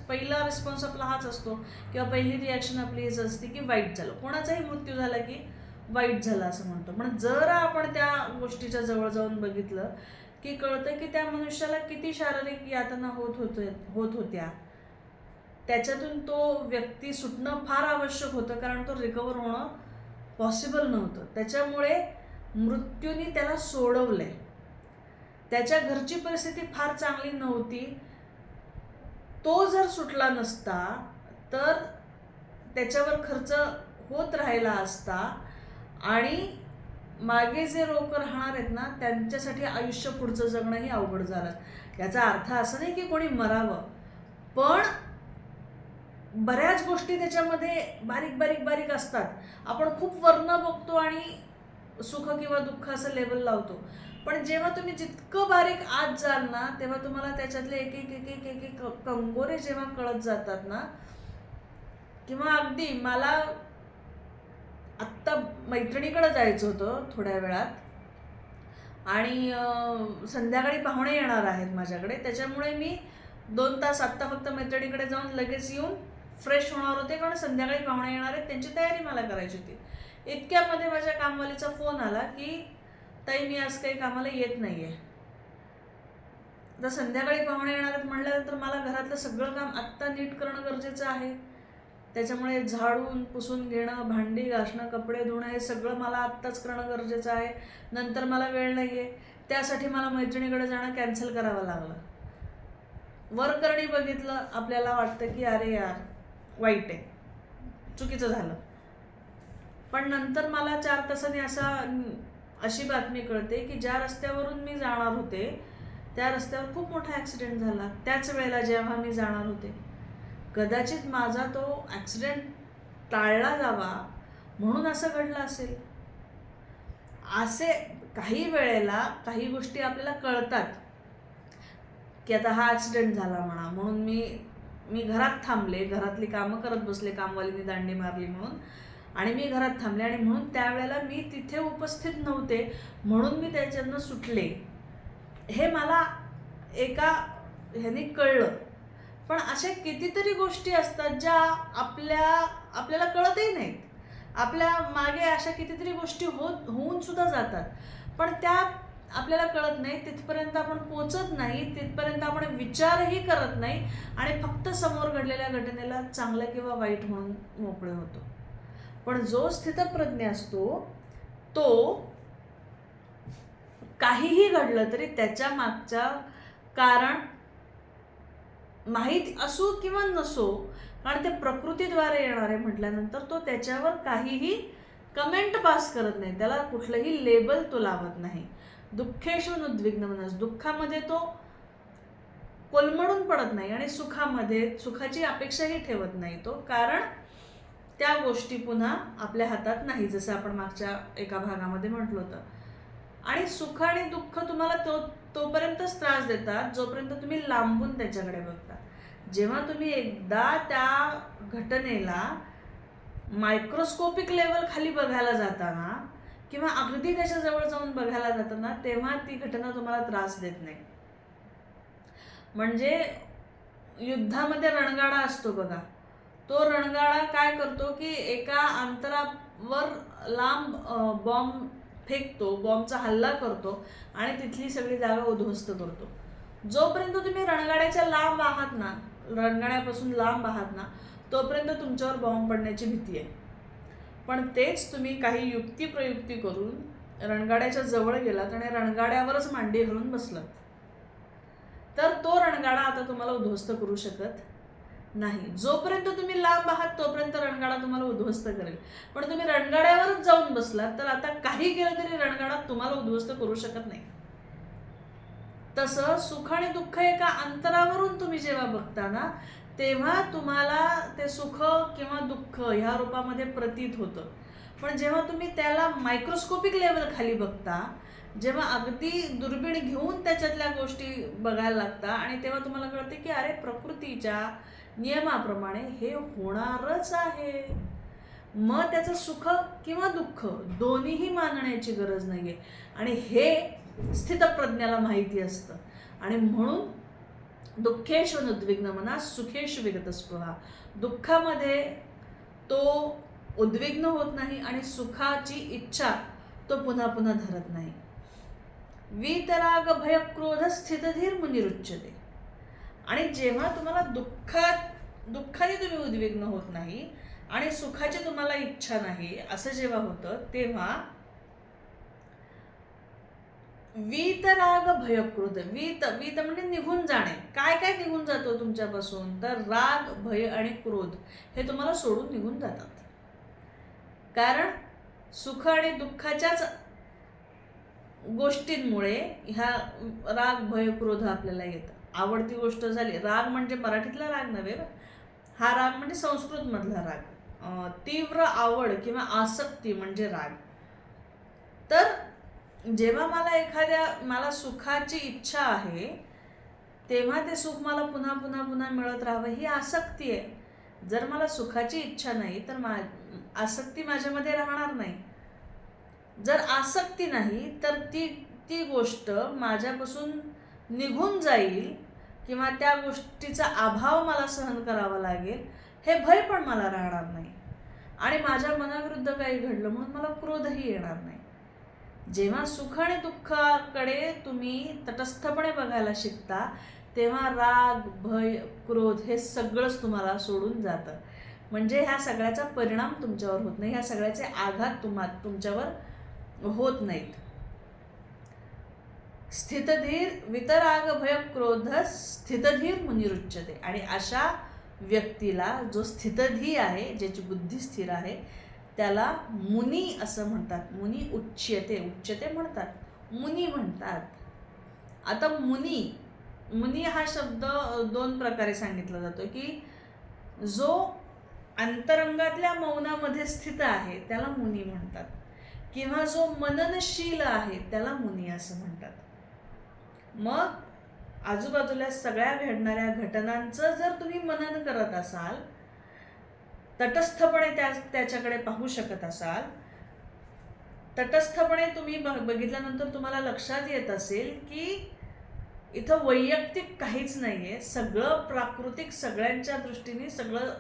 पहिला रिस्पॉन्स आपला हाच असतो, किंवा पहिली रिॲक्शन आपली हीच असते की वाईट झालं. कोणाचाही मृत्यू झाला की वाईट झालं असं म्हणतो. पण जर आपण त्या गोष्टीच्या जवळ जाऊन बघितलं की कळतं की त्या मनुष्याला किती शारीरिक यातना होत होत्या. त्याच्यातून तो व्यक्ती सुटणं फार आवश्यक होतं, कारण तो रिकवर होणं पॉसिबल नव्हतं. त्याच्यामुळे मृत्यूने त्याला सोडवलंय. त्याच्या घरची परिस्थिती फार चांगली नव्हती. तो जर सुटला नसता तर त्याच्यावर खर्च होत राहिला असता आणि मागे जे लोक राहणार आहेत ना त्यांच्यासाठी आयुष्य पुढचं जगणंही अवघड झालं. याचा अर्थ असा नाही की कोणी मरावं, पण बऱ्याच गोष्टी त्याच्यामध्ये बारीक बारीक बारीक असतात. आपण खूप वर्ण बघतो आणि सुख किंवा दुःख असं लेबल लावतो, पण जेव्हा तुम्ही जितकं बारीक आत जाल ना तेव्हा तुम्हाला त्याच्यातले एक एक एक एक एक एक कंगोरे जेव्हा कळत जातात ना. किंवा अगदी मला आत्ता मैत्रिणीकडे जायचं होतं थोड्या वेळात आणि संध्याकाळी पाहुणे येणार आहेत माझ्याकडे, त्याच्यामुळे मी 2 तास आत्ता फक्त मैत्रिणीकडे जाऊन लगेच येऊन फ्रेश होणार होते, कारण संध्याकाळी पाहुणे येणार आहेत त्यांची तयारी मला करायची होती. इतक्यामध्ये माझ्या कामवालीचा फोन आला की ताई मी आज काही कामाला येत नाही आहे. आता संध्याकाळी पाहुणे येणार आहेत म्हटल्यानंतर मला घरातलं सगळं काम आत्ता नीट करणं गरजेचं आहे. त्याच्यामुळे झाडून पुसून घेणं, भांडी घासणं, कपडे धुणं हे सगळं मला आत्ताच करणं गरजेचं आहे. नंतर मला वेळ नाही आहे. त्यासाठी मला मैत्रिणीकडे जाणं कॅन्सल करावं लागलं. वरकरणी बघितलं आपल्याला वाटतं की अरे यार वाईट आहे, चुकीचं झालं. पण नंतर मला 4 तासांनी अशी बातमी कळते की ज्या रस्त्यावरून मी जाणार होते त्या रस्त्यावर खूप मोठा ॲक्सिडेंट झाला त्याच वेळेला जेव्हा मी जाणार होते. कदाचित माझा तो ॲक्सिडेंट टाळला जावा म्हणून असं घडलं असेल. असे काही वेळेला काही गोष्टी आपल्याला कळतात की आता हा ॲक्सिडेंट झाला म्हणून मी घरात थांबले, घरातली कामं करत बसले, कामवालीने दांडी मारली म्हणून, आणि मी घरात थांबले आणि म्हणून त्यावेळेला मी तिथे उपस्थित नव्हते म्हणून मी त्याच्यातनं सुटले, हे मला एका ह्याने कळलं. पण अशा कितीतरी गोष्टी असतात ज्या आपल्याला कळतही नाहीत. आपल्या मागे अशा कितीतरी गोष्टी होऊन सुद्धा जातात, पण त्या आपल्याला कळत नाही. तिथपर्यंत आपण पोचत नाही, तिथपर्यंत आपण विचारही करत नाही आणि फक्त समोर घडलेल्या घटनेला चांगलं किंवा वाईट म्हणून मोकळे होतो. पण जो स्थितप्रज्ञ असतो तो काहीही घडलं तरी त्याच्या मागचं कारण माहीत असो किंवा नसो, कारण ते प्रकृतीद्वारे येणार आहे म्हटल्यानंतर तो त्याच्यावर काहीही कमेंट पास करत नाही, त्याला कुठलंही लेबल तो लावत नाही. दुःखेषु नुद्विग्न मनः, दुःखामध्ये तो कोलमडून पडत नाही आणि सुखाची अपेक्षाही ठेवत नाही तो, कारण त्या गोष्टी पुन्हा आपल्या हातात नाही, जसं आपण मागच्या एका भागामध्ये म्हटलं होतं. आणि सुख आणि दुःख तुम्हाला तोपर्यंतच त्रास देतात जोपर्यंत तुम्ही लांबून त्याच्याकडे बघता. जेव्हा तुम्ही एकदा त्या घटनेला मायक्रोस्कोपिक लेवल खाली बघायला जाताना किंवा अगदी त्याच्या जवळ जाऊन बघायला जाताना तेव्हा ती घटना तुम्हाला त्रास देत नाही. म्हणजे युद्धामध्ये रणगाडा असतो बघा, तो रणगाडा काय करतो की एका अंतरावर लांब बॉम्ब फेकतो, बॉम्बचा हल्ला करतो आणि तिथली सगळी जागा उद्ध्वस्त करतो. जोपर्यंत तुम्ही रणगाड्याच्या लांब आहात ना, रणगाड्यापासून लांब आहात ना, तोपर्यंत तुमच्यावर बॉम्ब पडण्याची भीती आहे. पण तेच तुम्ही काही युक्तिप्रयुक्ती करून रणगाड्याच्या जवळ गेलात आणि रणगाड्यावरच मांडी घालून बसलात तर तो रणगाडा आता तुम्हाला उद्ध्वस्त करू शकत नाही. जोपर्यंत तुम्ही लांब आहात तोपर्यंत रणगाडा तुम्हाला उद्ध्वस्त करेल, पण तुम्ही रणगाड्यावरच जाऊन बसलात तर आता काही केलं तरी रणगाडा तुम्हाला उद्ध्वस्त करू शकत नाही. तसं सुख आणि दुःख एका अंतरावरून तुम्ही जेव्हा बघता ना तेव्हा तुम्हाला ते सुख किंवा दुःख ह्या रूपामध्ये प्रतीत होतं. पण जेव्हा तुम्ही त्याला मायक्रोस्कोपिक लेवल खाली बघता, जेव्हा अगदी दुर्बीण घेऊन त्याच्यातल्या गोष्टी बघायला लागता आणि तेव्हा तुम्हाला कळते की अरे प्रकृतीच्या नियमाप्रमाणे हे होणारच आहे. मग त्याचं सुख किंवा दुःख दोन्हीही मानण्याची गरज नाही आहे आणि हे स्थितप्रज्ञाला माहिती असतं. आणि म्हणून दुःखेषु नुद्विग्न मनः सुखेषु विगतस्पृहा, दुःखामध्ये तो उद्विग्न होत नाही आणि सुखाची इच्छा तो पुन्हा पुन्हा धरत नाही. वीतराग भय क्रोध स्थितधीर मुनिरुच्यते. आणि जेव्हा तुम्हाला दुःखाने तुम्ही उद्विग्न होत नाही आणि सुखाची तुम्हाला इच्छा नाही असं जेव्हा होतं तेव्हा वीतराग भयक्रोध. वीत वीत म्हणजे निघून जाणे. काय काय निघून जातो तुमच्यापासून? तर राग, भय आणि क्रोध हे तुम्हाला सोडून निघून जातात. कारण सुख आणि दुःखाच्याच गोष्टींमुळे ह्या राग, भय, क्रोध आपल्याला येतं. आवडती गोष्ट झाली, राग म्हणजे मराठीतला राग नव्हे, हा राग म्हणजे संस्कृतमधला राग. तीव्र आवड किंवा आसक्ती म्हणजे राग. तर जेव्हा मला सुखाची इच्छा आहे, तेव्हा ते सुख मला पुन्हा पुन्हा पुन्हा मिळत राहावं ही आसक्ती आहे. जर मला सुखाची इच्छा नाही तर आसक्ती माझ्यामध्ये राहणार नाही. जर आसक्ती नाही तर ती ती गोष्ट माझ्यापासून निघून जाईल किंवा त्या गोष्टीचा अभाव मला सहन करावा लागेल, हे भय पण मला राहणार नाही. आणि माझ्या मनाविरुद्ध काही घडलं म्हणून मला क्रोधही येणार नाही. जेव्हा सुख आणि दुःखाकडे तुम्ही तटस्थपणे बघायला शिकता, तेव्हा राग, भय, क्रोध हे सगळंच तुम्हाला सोडून जातं. म्हणजे ह्या सगळ्याचा परिणाम तुमच्यावर होत नाही, ह्या सगळ्याचे आघात तुमच्यावर होत नाहीत. स्थितधीर वितराग भय क्रोध स्थितधीर मुनिरुच्यते. आणि अशा व्यक्तीला, जो स्थितधी आहे, ज्याची बुद्धी स्थिर आहे, त्याला मुनी असं म्हणतात. मुनी उच्यते म्हणतात, मुनी म्हणतात. आता मुनी हा शब्द दोन प्रकारे सांगितला जातो, की जो अंतरंगातल्या मौनामध्ये स्थित आहे त्याला मुनी म्हणतात, किंवा जो मननशील आहे त्याला मुनी असं म्हणतात. मग आजूबाजूला सगळ्या घडणाऱ्या घटनांचं जर तुम्ही मनन करत असाल, तटस्थपणे त्याच्याकडे पाहू शकत असाल, तटस्थपणे तुम्ही बघितल्यानंतर तुम्हाला लक्षात येत असेल की इथं वैयक्तिक काहीच नाहीये, सगळं प्राकृतिक, सगळ्यांच्या दृष्टीने सगळं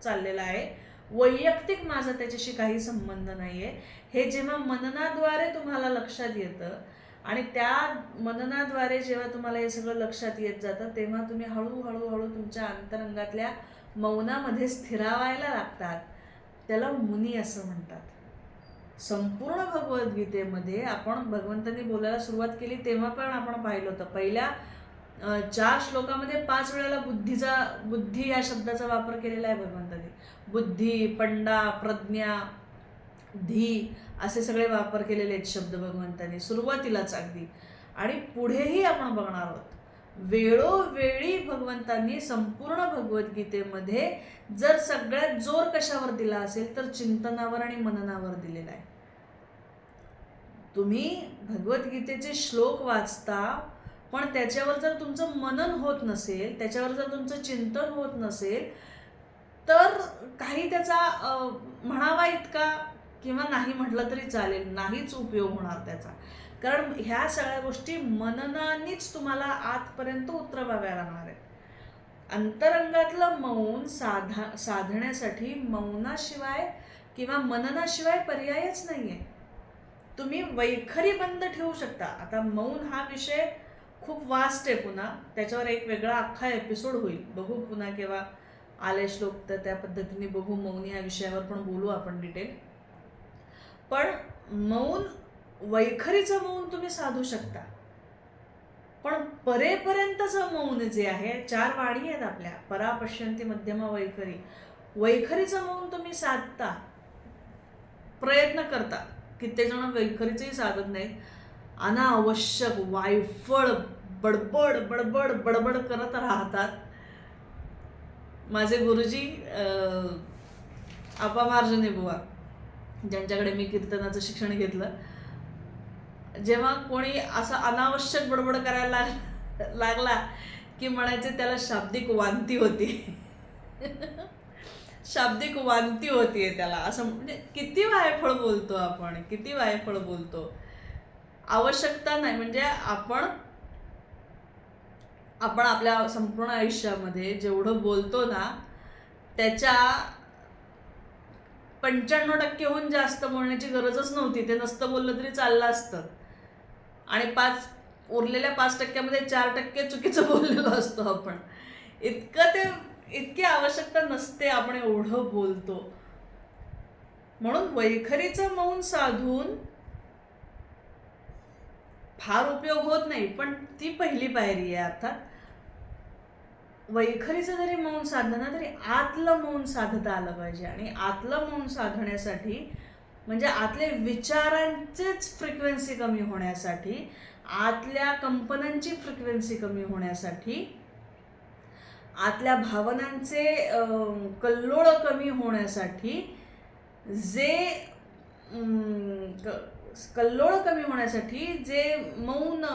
चाललेलं आहे, वैयक्तिक माझा त्याच्याशी काही संबंध नाहीये, हे जेव्हा मननाद्वारे तुम्हाला लक्षात येतं आणि त्या मननाद्वारे जेव्हा तुम्हाला हे सगळं लक्षात येत जातं, तेव्हा तुम्ही हळूहळू तुमच्या अंतरंगातल्या मौनामध्ये स्थिरावायला लागतात. त्याला मुनी असं म्हणतात. संपूर्ण भगवद्गीतेमध्ये आपण भगवंतांनी बोलायला सुरुवात केली तेव्हा पण आपण पाहिलं होतं, पहिल्या 4 श्लोकामध्ये 5 वेळेला बुद्धी या शब्दाचा वापर केलेला आहे भगवंतांनी. बुद्धी, पंडा, प्रज्ञा, धी असे सगळे वापर केलेले आहेत शब्द भगवंतांनी सुरुवातीलाच अगदी. आणि पुढेही आपण बघणार आहोत. वेळोवेळी भगवंतांनी संपूर्ण भगवद्गीतेमध्ये जर सगळ्यात जोर कशावर दिला असेल तर चिंतनावर आणि मननावर दिलेला आहे. तुम्ही भगवद्गीतेचे श्लोक वाचता, पण त्याच्यावर जर तुमचं मनन होत नसेल, त्याच्यावर जर तुमचं चिंतन होत नसेल, तर काही त्याचा म्हणावा इतका किंवा नाही म्हटलं तरी चालेल, नाहीच उपयोग होणार त्याचा. कारण ह्या सगळ्या गोष्टी मननानेच तुम्हाला आतपर्यंत उतरवाव्या लागणार आहेत. अंतरंगातलं मौन साधण्यासाठी मौनाशिवाय किंवा मननाशिवाय पर्यायच नाहीये. तुम्ही वैखरी बंद ठेवू शकता. आता मौन हा विषय खूप वास्ट आहे, पुन्हा त्याच्यावर एक वेगळा अख्खा एपिसोड होईल, बघू पुन्हा केव्हा आले श्लोक तर त्या पद्धतीने बघू. मौन या विषयावर पण बोलू आपण डिटेल. पण वैखरीचं मौन तुम्ही साधू शकता, पण परेपर्यंतचं मौन जे आहे, 4 वाणी आहेत आपल्या, परा, पश्यंती, मध्यमा, वैखरी. वैखरीचं मौन तुम्ही साधता, प्रयत्न करता. कित्येक जण वैखरीचंही साधत नाहीत, अनावश्यक वायफळ बडबड बडबड बडबड करत राहतात. माझे गुरुजी अपामार्जने बुवा, ज्यांच्याकडे मी कीर्तनाचं शिक्षण घेतलं, जेव्हा कोणी असं अनावश्यक बडबड करायला लागला की म्हणायचे त्याला शाब्दिक वांती होती. शाब्दिक वांती होतीये त्याला, असं म्हणजे किती वायफळ बोलतो आपण, किती वायफळ बोलतो. आवश्यकता नाही, म्हणजे आपण आपल्या संपूर्ण आयुष्यामध्ये जेवढं बोलतो ना, त्याच्या 95% जास्त बोलण्याची गरजच नव्हती. ते नसतं बोललं तरी चाललं असतं. आणि उरलेल्या 5% 4% चुकीचं बोललेलो असतो आपण. इतकी आवश्यकता नसते, आपण एवढं बोलतो. म्हणून वैखरीचं मौन साधून फार उपयोग होत नाही, पण ती पहिली पायरी आहे. अर्थात वैखरीचं जरी मौन साधलं ना तरी आतलं मौन साधता आलं पाहिजे. आणि आतलं मौन साधण्यासाठी म्हणजे आतले विचारांचेच फ्रिक्वेन्सी कमी होण्यासाठी, आतल्या कंपनांची फ्रिक्वेन्सी कमी होण्यासाठी, आतल्या भावनांचे कल्लोळ कमी होण्यासाठी, जे कल्लोळ कमी होण्यासाठी जे मौन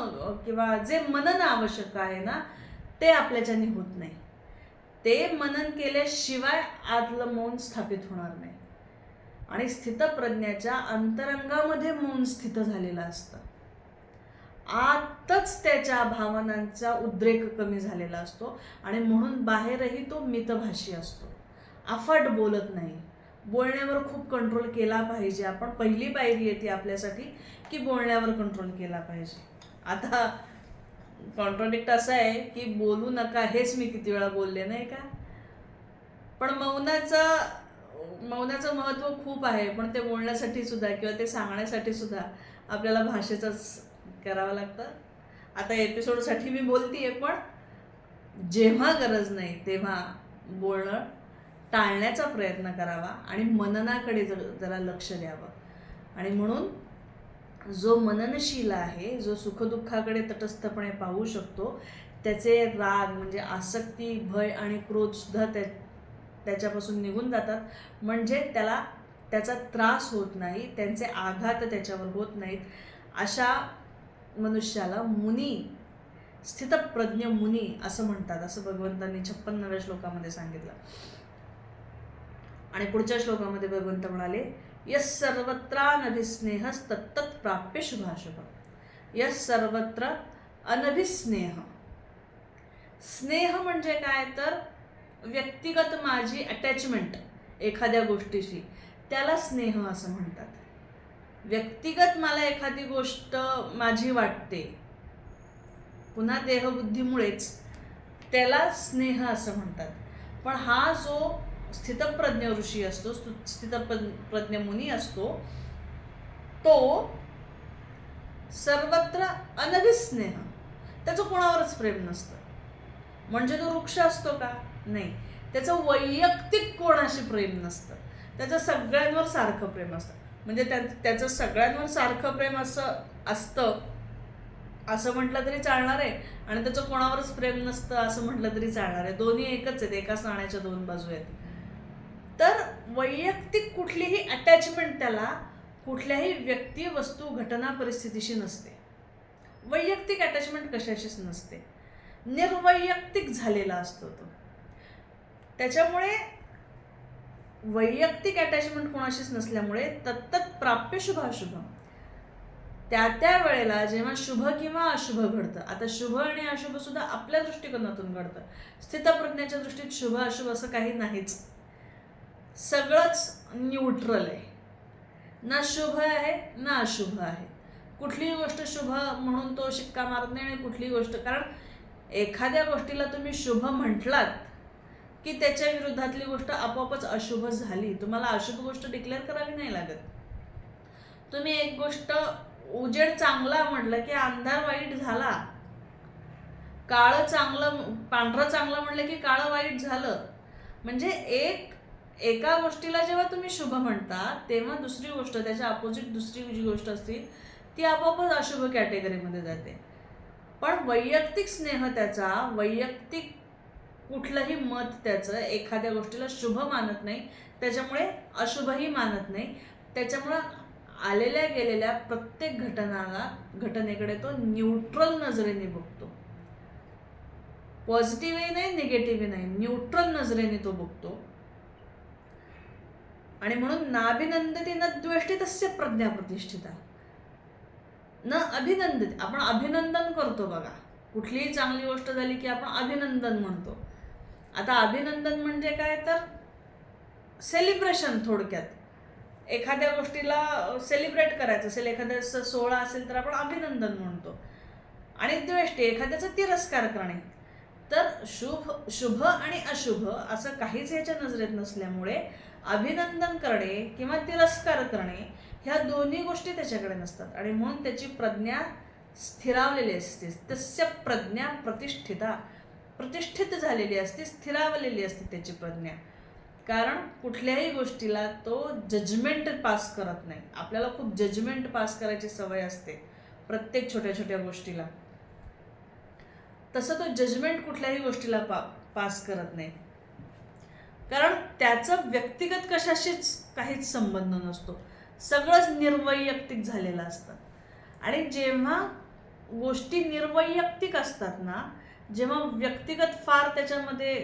किंवा जे मनन आवश्यक आहे ना, ते आपल्याच्याने होत नाही. ते मनन केल्याशिवाय आतलं मौन स्थापित होणार नाही. आणि स्थितप्रज्ञाच्या अंतरंगामध्ये मौन स्थित झालेलं असतं. आतच त्याच्या भावनांचा उद्रेक कमी झालेला असतो आणि म्हणून बाहेरही तो मितभाषी असतो. अफाट बोलत नाही. बोलण्यावर खूप कंट्रोल केला पाहिजे. आपण पहिली पायरी येते आपल्यासाठी की बोलण्यावर कंट्रोल केला पाहिजे. आता कॉन्ट्राडिक्ट असं आहे की बोलू नका हेच मी किती वेळा बोलले नाही का. पण मौनाचं महत्त्व खूप आहे. पण ते बोलण्यासाठी सुद्धा किंवा ते सांगण्यासाठी सुद्धा आपल्याला भाषेचंच करावं लागतं. आता एपिसोडसाठी मी बोलतीये, पण जेव्हा गरज नाही तेव्हा बोलणं टाळण्याचा प्रयत्न करावा आणि मननाकडे जरा लक्ष द्यावं. आणि म्हणून जो मननशील आहे, जो सुखदुःखाकडे तटस्थपणे पाहू शकतो, त्याचे राग म्हणजे आसक्ती, भय आणि क्रोधसुद्धा त्याच्यापासून निघून जातात. म्हणजे त्याचा त्रास होत नाही, त्यांचे आघात त्याच्यावर होत नाहीत. अशा मनुष्याला मुनी, स्थितप्रज्ञ मुनी असं म्हणतात, असं भगवंतांनी 56व्या श्लोकामध्ये सांगितलं. आणि पुढच्या श्लोकामध्ये भगवंत म्हणाले, यस् सर्वत्र अनभिस्नेहस्तत्तत् प्राप्य शुभाशुभ. यस् सर्वत्र अनभिस्नेह. स्नेह म्हणजे काय तर व्यक्तिगत माझी अटॅचमेंट एखाद्या गोष्टीशी, त्याला स्नेह असं म्हणतात. व्यक्तिगत मला एखादी गोष्ट माझी वाटते, पुन्हा देहबुद्धीमुळेच, त्याला स्नेह असं म्हणतात. पण हा जो स्थितप्रज्ञ ऋषी असतो, स्थितप्रज्ञ मुनी असतो, तो सर्वत्र अनभिस्नेह. त्याचं कोणावरच प्रेम नसतं. म्हणजे तो वृक्ष असतो का? नाही. त्याचं वैयक्तिक कोणाशी प्रेम नसतं. त्याचं सगळ्यांवर सारखं प्रेम असतं. म्हणजे त्याचं सगळ्यांवर सारखं प्रेम असतं असं म्हटलं तरी चालणार आहे, आणि त्याचं कोणावरच प्रेम नसतं असं म्हटलं तरी चालणार आहे. दोन्ही एकच आहेत, एकाच नाण्याच्या दोन बाजू आहेत. तर वैयक्तिक कुठलीही अटॅचमेंट त्याला कुठल्याही व्यक्ती, वस्तू, घटना, परिस्थितीशी नसते. वैयक्तिक अटॅचमेंट कशाशीच नसते. निर्वैयक्तिक झालेला असतो तो. त्याच्यामुळे वैयक्तिक अटॅचमेंट कोणाशीच नसल्यामुळे तत्तत् प्राप्य शुभाशुभ. त्या वेळेला जेव्हा शुभ किंवा अशुभ घडतं, आता शुभ आणि अशुभ सुद्धा आपल्या दृष्टिकोनातून घडतं. स्थितप्रज्ञाच्या दृष्टीत शुभ अशुभ असं काही नाहीच. सगळंच न्यूट्रल आहे. ना शुभ आहे ना अशुभ आहे. कुठलीही गोष्ट शुभ म्हणून तो शिक्का मारत नाही, आणि कुठलीही गोष्ट, कारण एखाद्या गोष्टीला तुम्ही शुभ म्हटलात की त्याच्या विरुद्धातली गोष्ट आपोआपच अशुभ झाली. तुम्हाला अशुभ गोष्ट डिक्लेअर करावी नाही लागत. तुम्ही एक गोष्ट उजेड चांगला म्हटलं की अंधार वाईट झाला, काळं चांगलं, पांढरं चांगलं म्हटलं की काळं वाईट झालं. म्हणजे एका गोष्टीला जेव्हा तुम्ही शुभ म्हणता तेव्हा दुसरी गोष्ट, त्याच्या अपोजिट दुसरी जी गोष्ट असते ती आपोआपच अशुभ कॅटेगरीमध्ये जाते. पण वैयक्तिक स्नेह, त्याचा वैयक्तिक कुठलंही मत त्याचं एखाद्या गोष्टीला शुभ मानत नाही, त्याच्यामुळे अशुभही मानत नाही. त्याच्यामुळं आलेल्या गेलेल्या प्रत्येक घटनेकडे तो न्यूट्रल नजरेने बघतो. पॉझिटिव्हही नाही, निगेटिव्हही नाही, न्यूट्रल नजरेने तो बघतो. आणि म्हणून नाभिनंदती न द्वेष्टी तस्य प्रज्ञा प्रतिष्ठिता. न अभिनंदित, आपण अभिनंदन करतो बघा. कुठलीही चांगली गोष्ट झाली की आपण अभिनंदन म्हणतो. आता अभिनंदन म्हणजे काय तर सेलिब्रेशन. थोडक्यात एखाद्या गोष्टीला सेलिब्रेट करायचं असेल, एखाद्याचा सोहळा असेल तर आपण अभिनंदन म्हणतो. आणि द्वेष्टी, एखाद्याचा तिरस्कार करणे. तर शुभ आणि अशुभ असं काहीच याच्या नजरेत नसल्यामुळे अभिनंदन करणे किंवा तिरस्कार करणे ह्या दोन्ही गोष्टी त्याच्याकडे नसतात. आणि म्हणून त्याची प्रज्ञा स्थिरावलेली असते. तस्य प्रज्ञा प्रतिष्ठिता, प्रतिष्ठित झालेली असते, स्थिरावलेली असते त्याची प्रज्ञा. कारण कुठल्याही गोष्टीला तो जजमेंट पास करत नाही. आपल्याला खूप जजमेंट पास करायची सवय असते प्रत्येक छोट्या छोट्या गोष्टीला. तसं तो जजमेंट कुठल्याही गोष्टीला पास करत नाही. कारण त्याचं व्यक्तिगत कशाशीच काहीच संबंध नसतो. सगळंच निर्वैयक्तिक झालेलं असतं. आणि जेव्हा गोष्टी निर्वैयक्तिक असतात ना, जेव्हा व्यक्तिगत फार त्याच्यामध्ये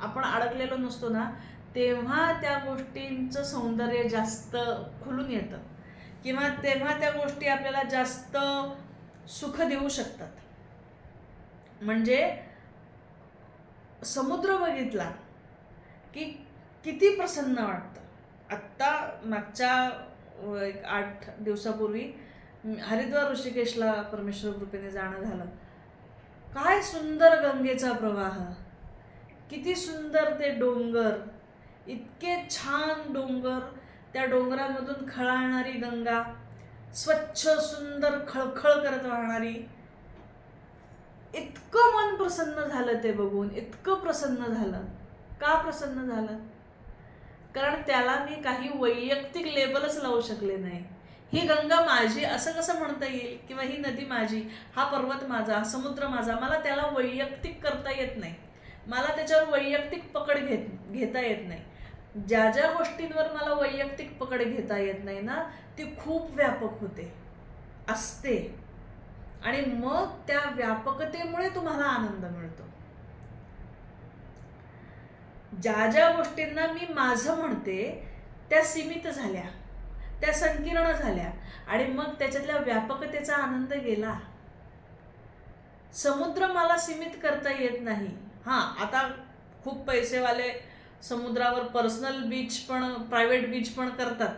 आपण अडकलेलो नसतो ना, तेव्हा त्या गोष्टींचं सौंदर्य जास्त खुलून येतं किंवा तेव्हा त्या गोष्टी आपल्याला जास्त सुख देऊ शकतात. म्हणजे समुद्र बघितला की किती प्रसन्न वाटतं. आत्ता मागच्या 8 दिवसापूर्वी हरिद्वार ऋषिकेशला परमेश्वर कृपेने जाणं झालं. काय सुंदर गंगेचा प्रवाह, किती सुंदर ते डोंगर, इतके छान डोंगर, त्या डोंगरामधून खळाळणारी गंगा, स्वच्छ सुंदर खळखळ करत वाहणारी. इतकं मन प्रसन्न झालं ते बघून, इतकं प्रसन्न झालं. का प्रसन्न झालं? कारण त्याला मी काही वैयक्तिक लेबलच लावू शकले नाही. ही गंगा माझी असं कसं म्हणता येईल, किंवा ही नदी माझी, हा पर्वत माझा, हा समुद्र माझा. मला त्याला वैयक्तिक करता येत नाही. मला त्याच्यावर वैयक्तिक पकड घेता येत नाही. ज्या ज्या गोष्टींवर मला वैयक्तिक पकड घेता येत नाही ना, ती खूप व्यापक होते, असते. आणि मग त्या व्यापकतेमुळे तुम्हाला आनंद मिळतो. ज्या ज्या गोष्टींना मी माझं म्हणते त्या सीमित झाल्या, त्या संकीर्ण झाल्या, आणि मग त्याच्यातल्या व्यापकतेचा आनंद गेला. समुद्र मला सीमित करता येत नाही. हां, आता खूप पैसेवाले समुद्रावर पर्सनल बीच पण, प्रायव्हेट बीच पण करतात.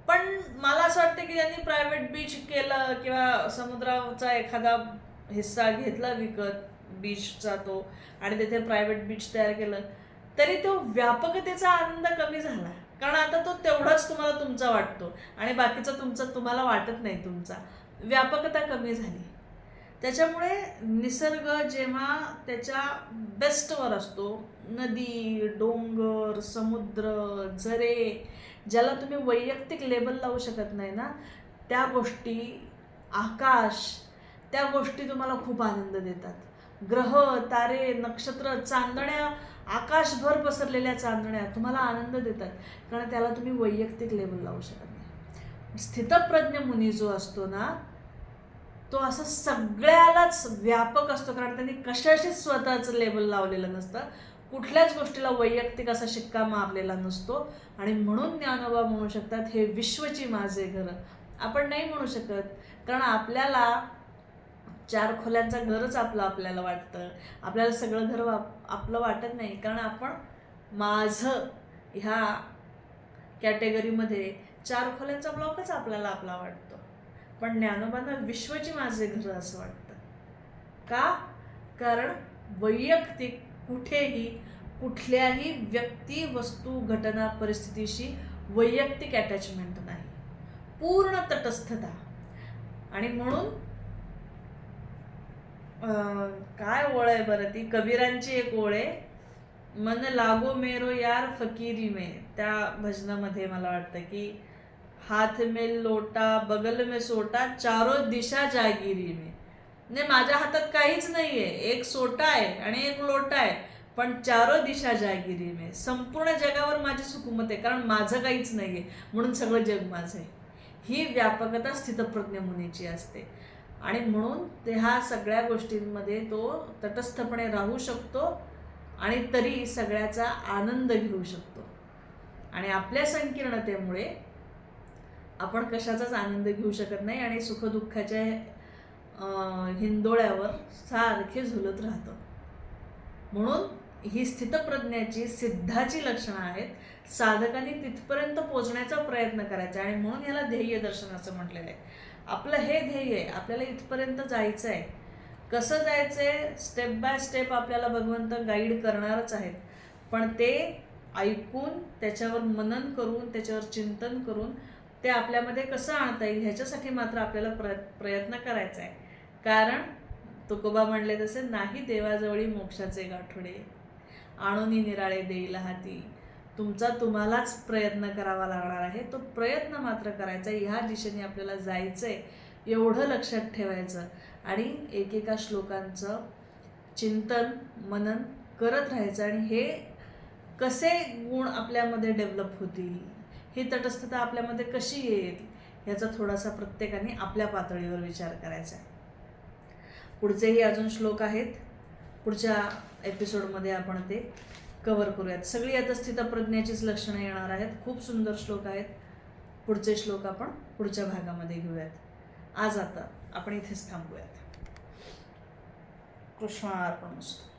पण मला असं वाटतं की ज्यांनी प्रायव्हेट बीच केलं किंवा समुद्राचा एखादा हिस्सा घेतला विकत बीचचा तो, आणि तिथे प्रायव्हेट बीच तयार केलं, तरी तो व्यापकतेचा आनंद कमी झाला. कारण आता तो तेवढाच तुम्हाला तुमचा वाटतो आणि बाकीचा तुम्हाला वाटत नाही तुमचा. व्यापकता कमी झाली. त्याच्यामुळे निसर्ग जेव्हा त्याच्या बेस्टवर असतो, नदी, डोंगर, समुद्र, झरे, ज्याला तुम्ही वैयक्तिक लेबल लावू शकत नाही ना, त्या गोष्टी, आकाश, त्या गोष्टी तुम्हाला खूप आनंद देतात. ग्रह, तारे, नक्षत्र, चांदण्या, आकाशभर पसरलेल्या चांदण्या तुम्हाला आनंद देतात. कारण त्याला तुम्ही वैयक्तिक लेबल लावू शकत नाही. स्थितप्रज्ञ मुनी जो असतो ना, तो असं सगळ्यालाच व्यापक असतो. कारण त्यांनी कशाशीच स्वतःचं लेबल लावलेलं नसतं, कुठल्याच गोष्टीला वैयक्तिक असा शिक्का मारलेला नसतो. आणि म्हणून ज्ञानोबा म्हणू शकतात, हे विश्वची माझे घर. आपण नाही म्हणू शकत, कारण आपल्याला 4 खोल्यांचं घरच आपल्याला वाटतं. आपल्याला सगळं घर आपलं वाटत नाही, कारण आपण माझं ह्या कॅटेगरीमध्ये 4 खोल्यांचा ब्लॉकच आपला वाटतो. पण ज्ञानोबांना विश्वची माझे घर असं वाटतं. का? कारण वैयक्तिक कुठेही, कुठल्याही व्यक्ती, वस्तू, घटना, परिस्थितीशी वैयक्तिक अटॅचमेंट नाही, पूर्ण तटस्थता. आणि म्हणून काय ओळ आहे बरं ती, कबीरांची एक ओळ आहे, मन लागो मेरो यार फकीरी में. त्या भजनामध्ये मला वाटतं की हाथ में लोटा बगल में सोटा चारों दिशा जागिरी में. म्हणजे माझ्या हातात काहीच नाहीये, एक सोटा आहे आणि एक लोटा आहे, पण चारों दिशा जागिरी में. संपूर्ण जगावर माझी सुकुमत आहे, कारण माझं काहीच नाहीये म्हणून सगळं जग माझं आहे. ही व्यापकता स्थितप्रज्ञ मुनीची असते. आणि म्हणून ते ह्या सगळ्या गोष्टींमध्ये तो तटस्थपणे राहू शकतो आणि तरी सगळ्याचा आनंद घेऊ शकतो. आणि आपल्या संकीर्णतेमुळे आपण कशाचाच आनंद घेऊ शकत नाही आणि सुखदुःखाच्या हिंदोळ्यावर सारखे झुलत राहतो. म्हणून ही स्थितप्रज्ञाची, सिद्धाची लक्षणं आहेत. साधकांनी तिथपर्यंत पोचण्याचा प्रयत्न करायचा. आणि म्हणून याला ध्येय दर्शन असं म्हटलेलं आहे. आपलं हे ध्येय आहे, आपल्याला इथपर्यंत जायचं आहे. कसं जायचं आहे, स्टेप बाय स्टेप आपल्याला भगवंत गाईड करणारच आहेत. पण ते ऐकून, त्याच्यावर मनन करून, त्याच्यावर चिंतन करून ते आपल्यामध्ये कसं आणता येईल ह्याच्यासाठी मात्र आपल्याला प्रयत्न करायचा आहे. कारण तुकोबा म्हणले तसे, नाही देवाजवळी मोक्षाचे गाठोडे, आणूनी निराळे देईल हाती. तुमचा तुम्हालाच प्रयत्न करावा लागणार आहे. तो प्रयत्न मात्र करायचा आहे, ह्या दिशेने आपल्याला जायचं आहे, एवढं लक्षात ठेवायचं. आणि एकेका श्लोकांचं चिंतन मनन करत राहायचं. आणि हे कसे गुण आपल्यामध्ये डेव्हलप होतील, ही तटस्थता आपल्यामध्ये कशी येईल, ह्याचा थोडासा प्रत्येकाने आपल्या पातळीवर विचार करायचा आहे. पुढचेही अजून श्लोक आहेत, पुढच्या एपिसोडमध्ये आपण ते कव्हर करूयात. सगळी आता स्थितप्रज्ञाचीच लक्षणं येणार आहेत. खूप सुंदर श्लोक आहेत. पुढचे श्लोक आपण पुढच्या भागामध्ये घेऊयात. आज आता आपण इथेच थांबूयात. कृष्णार्पणमस्तु.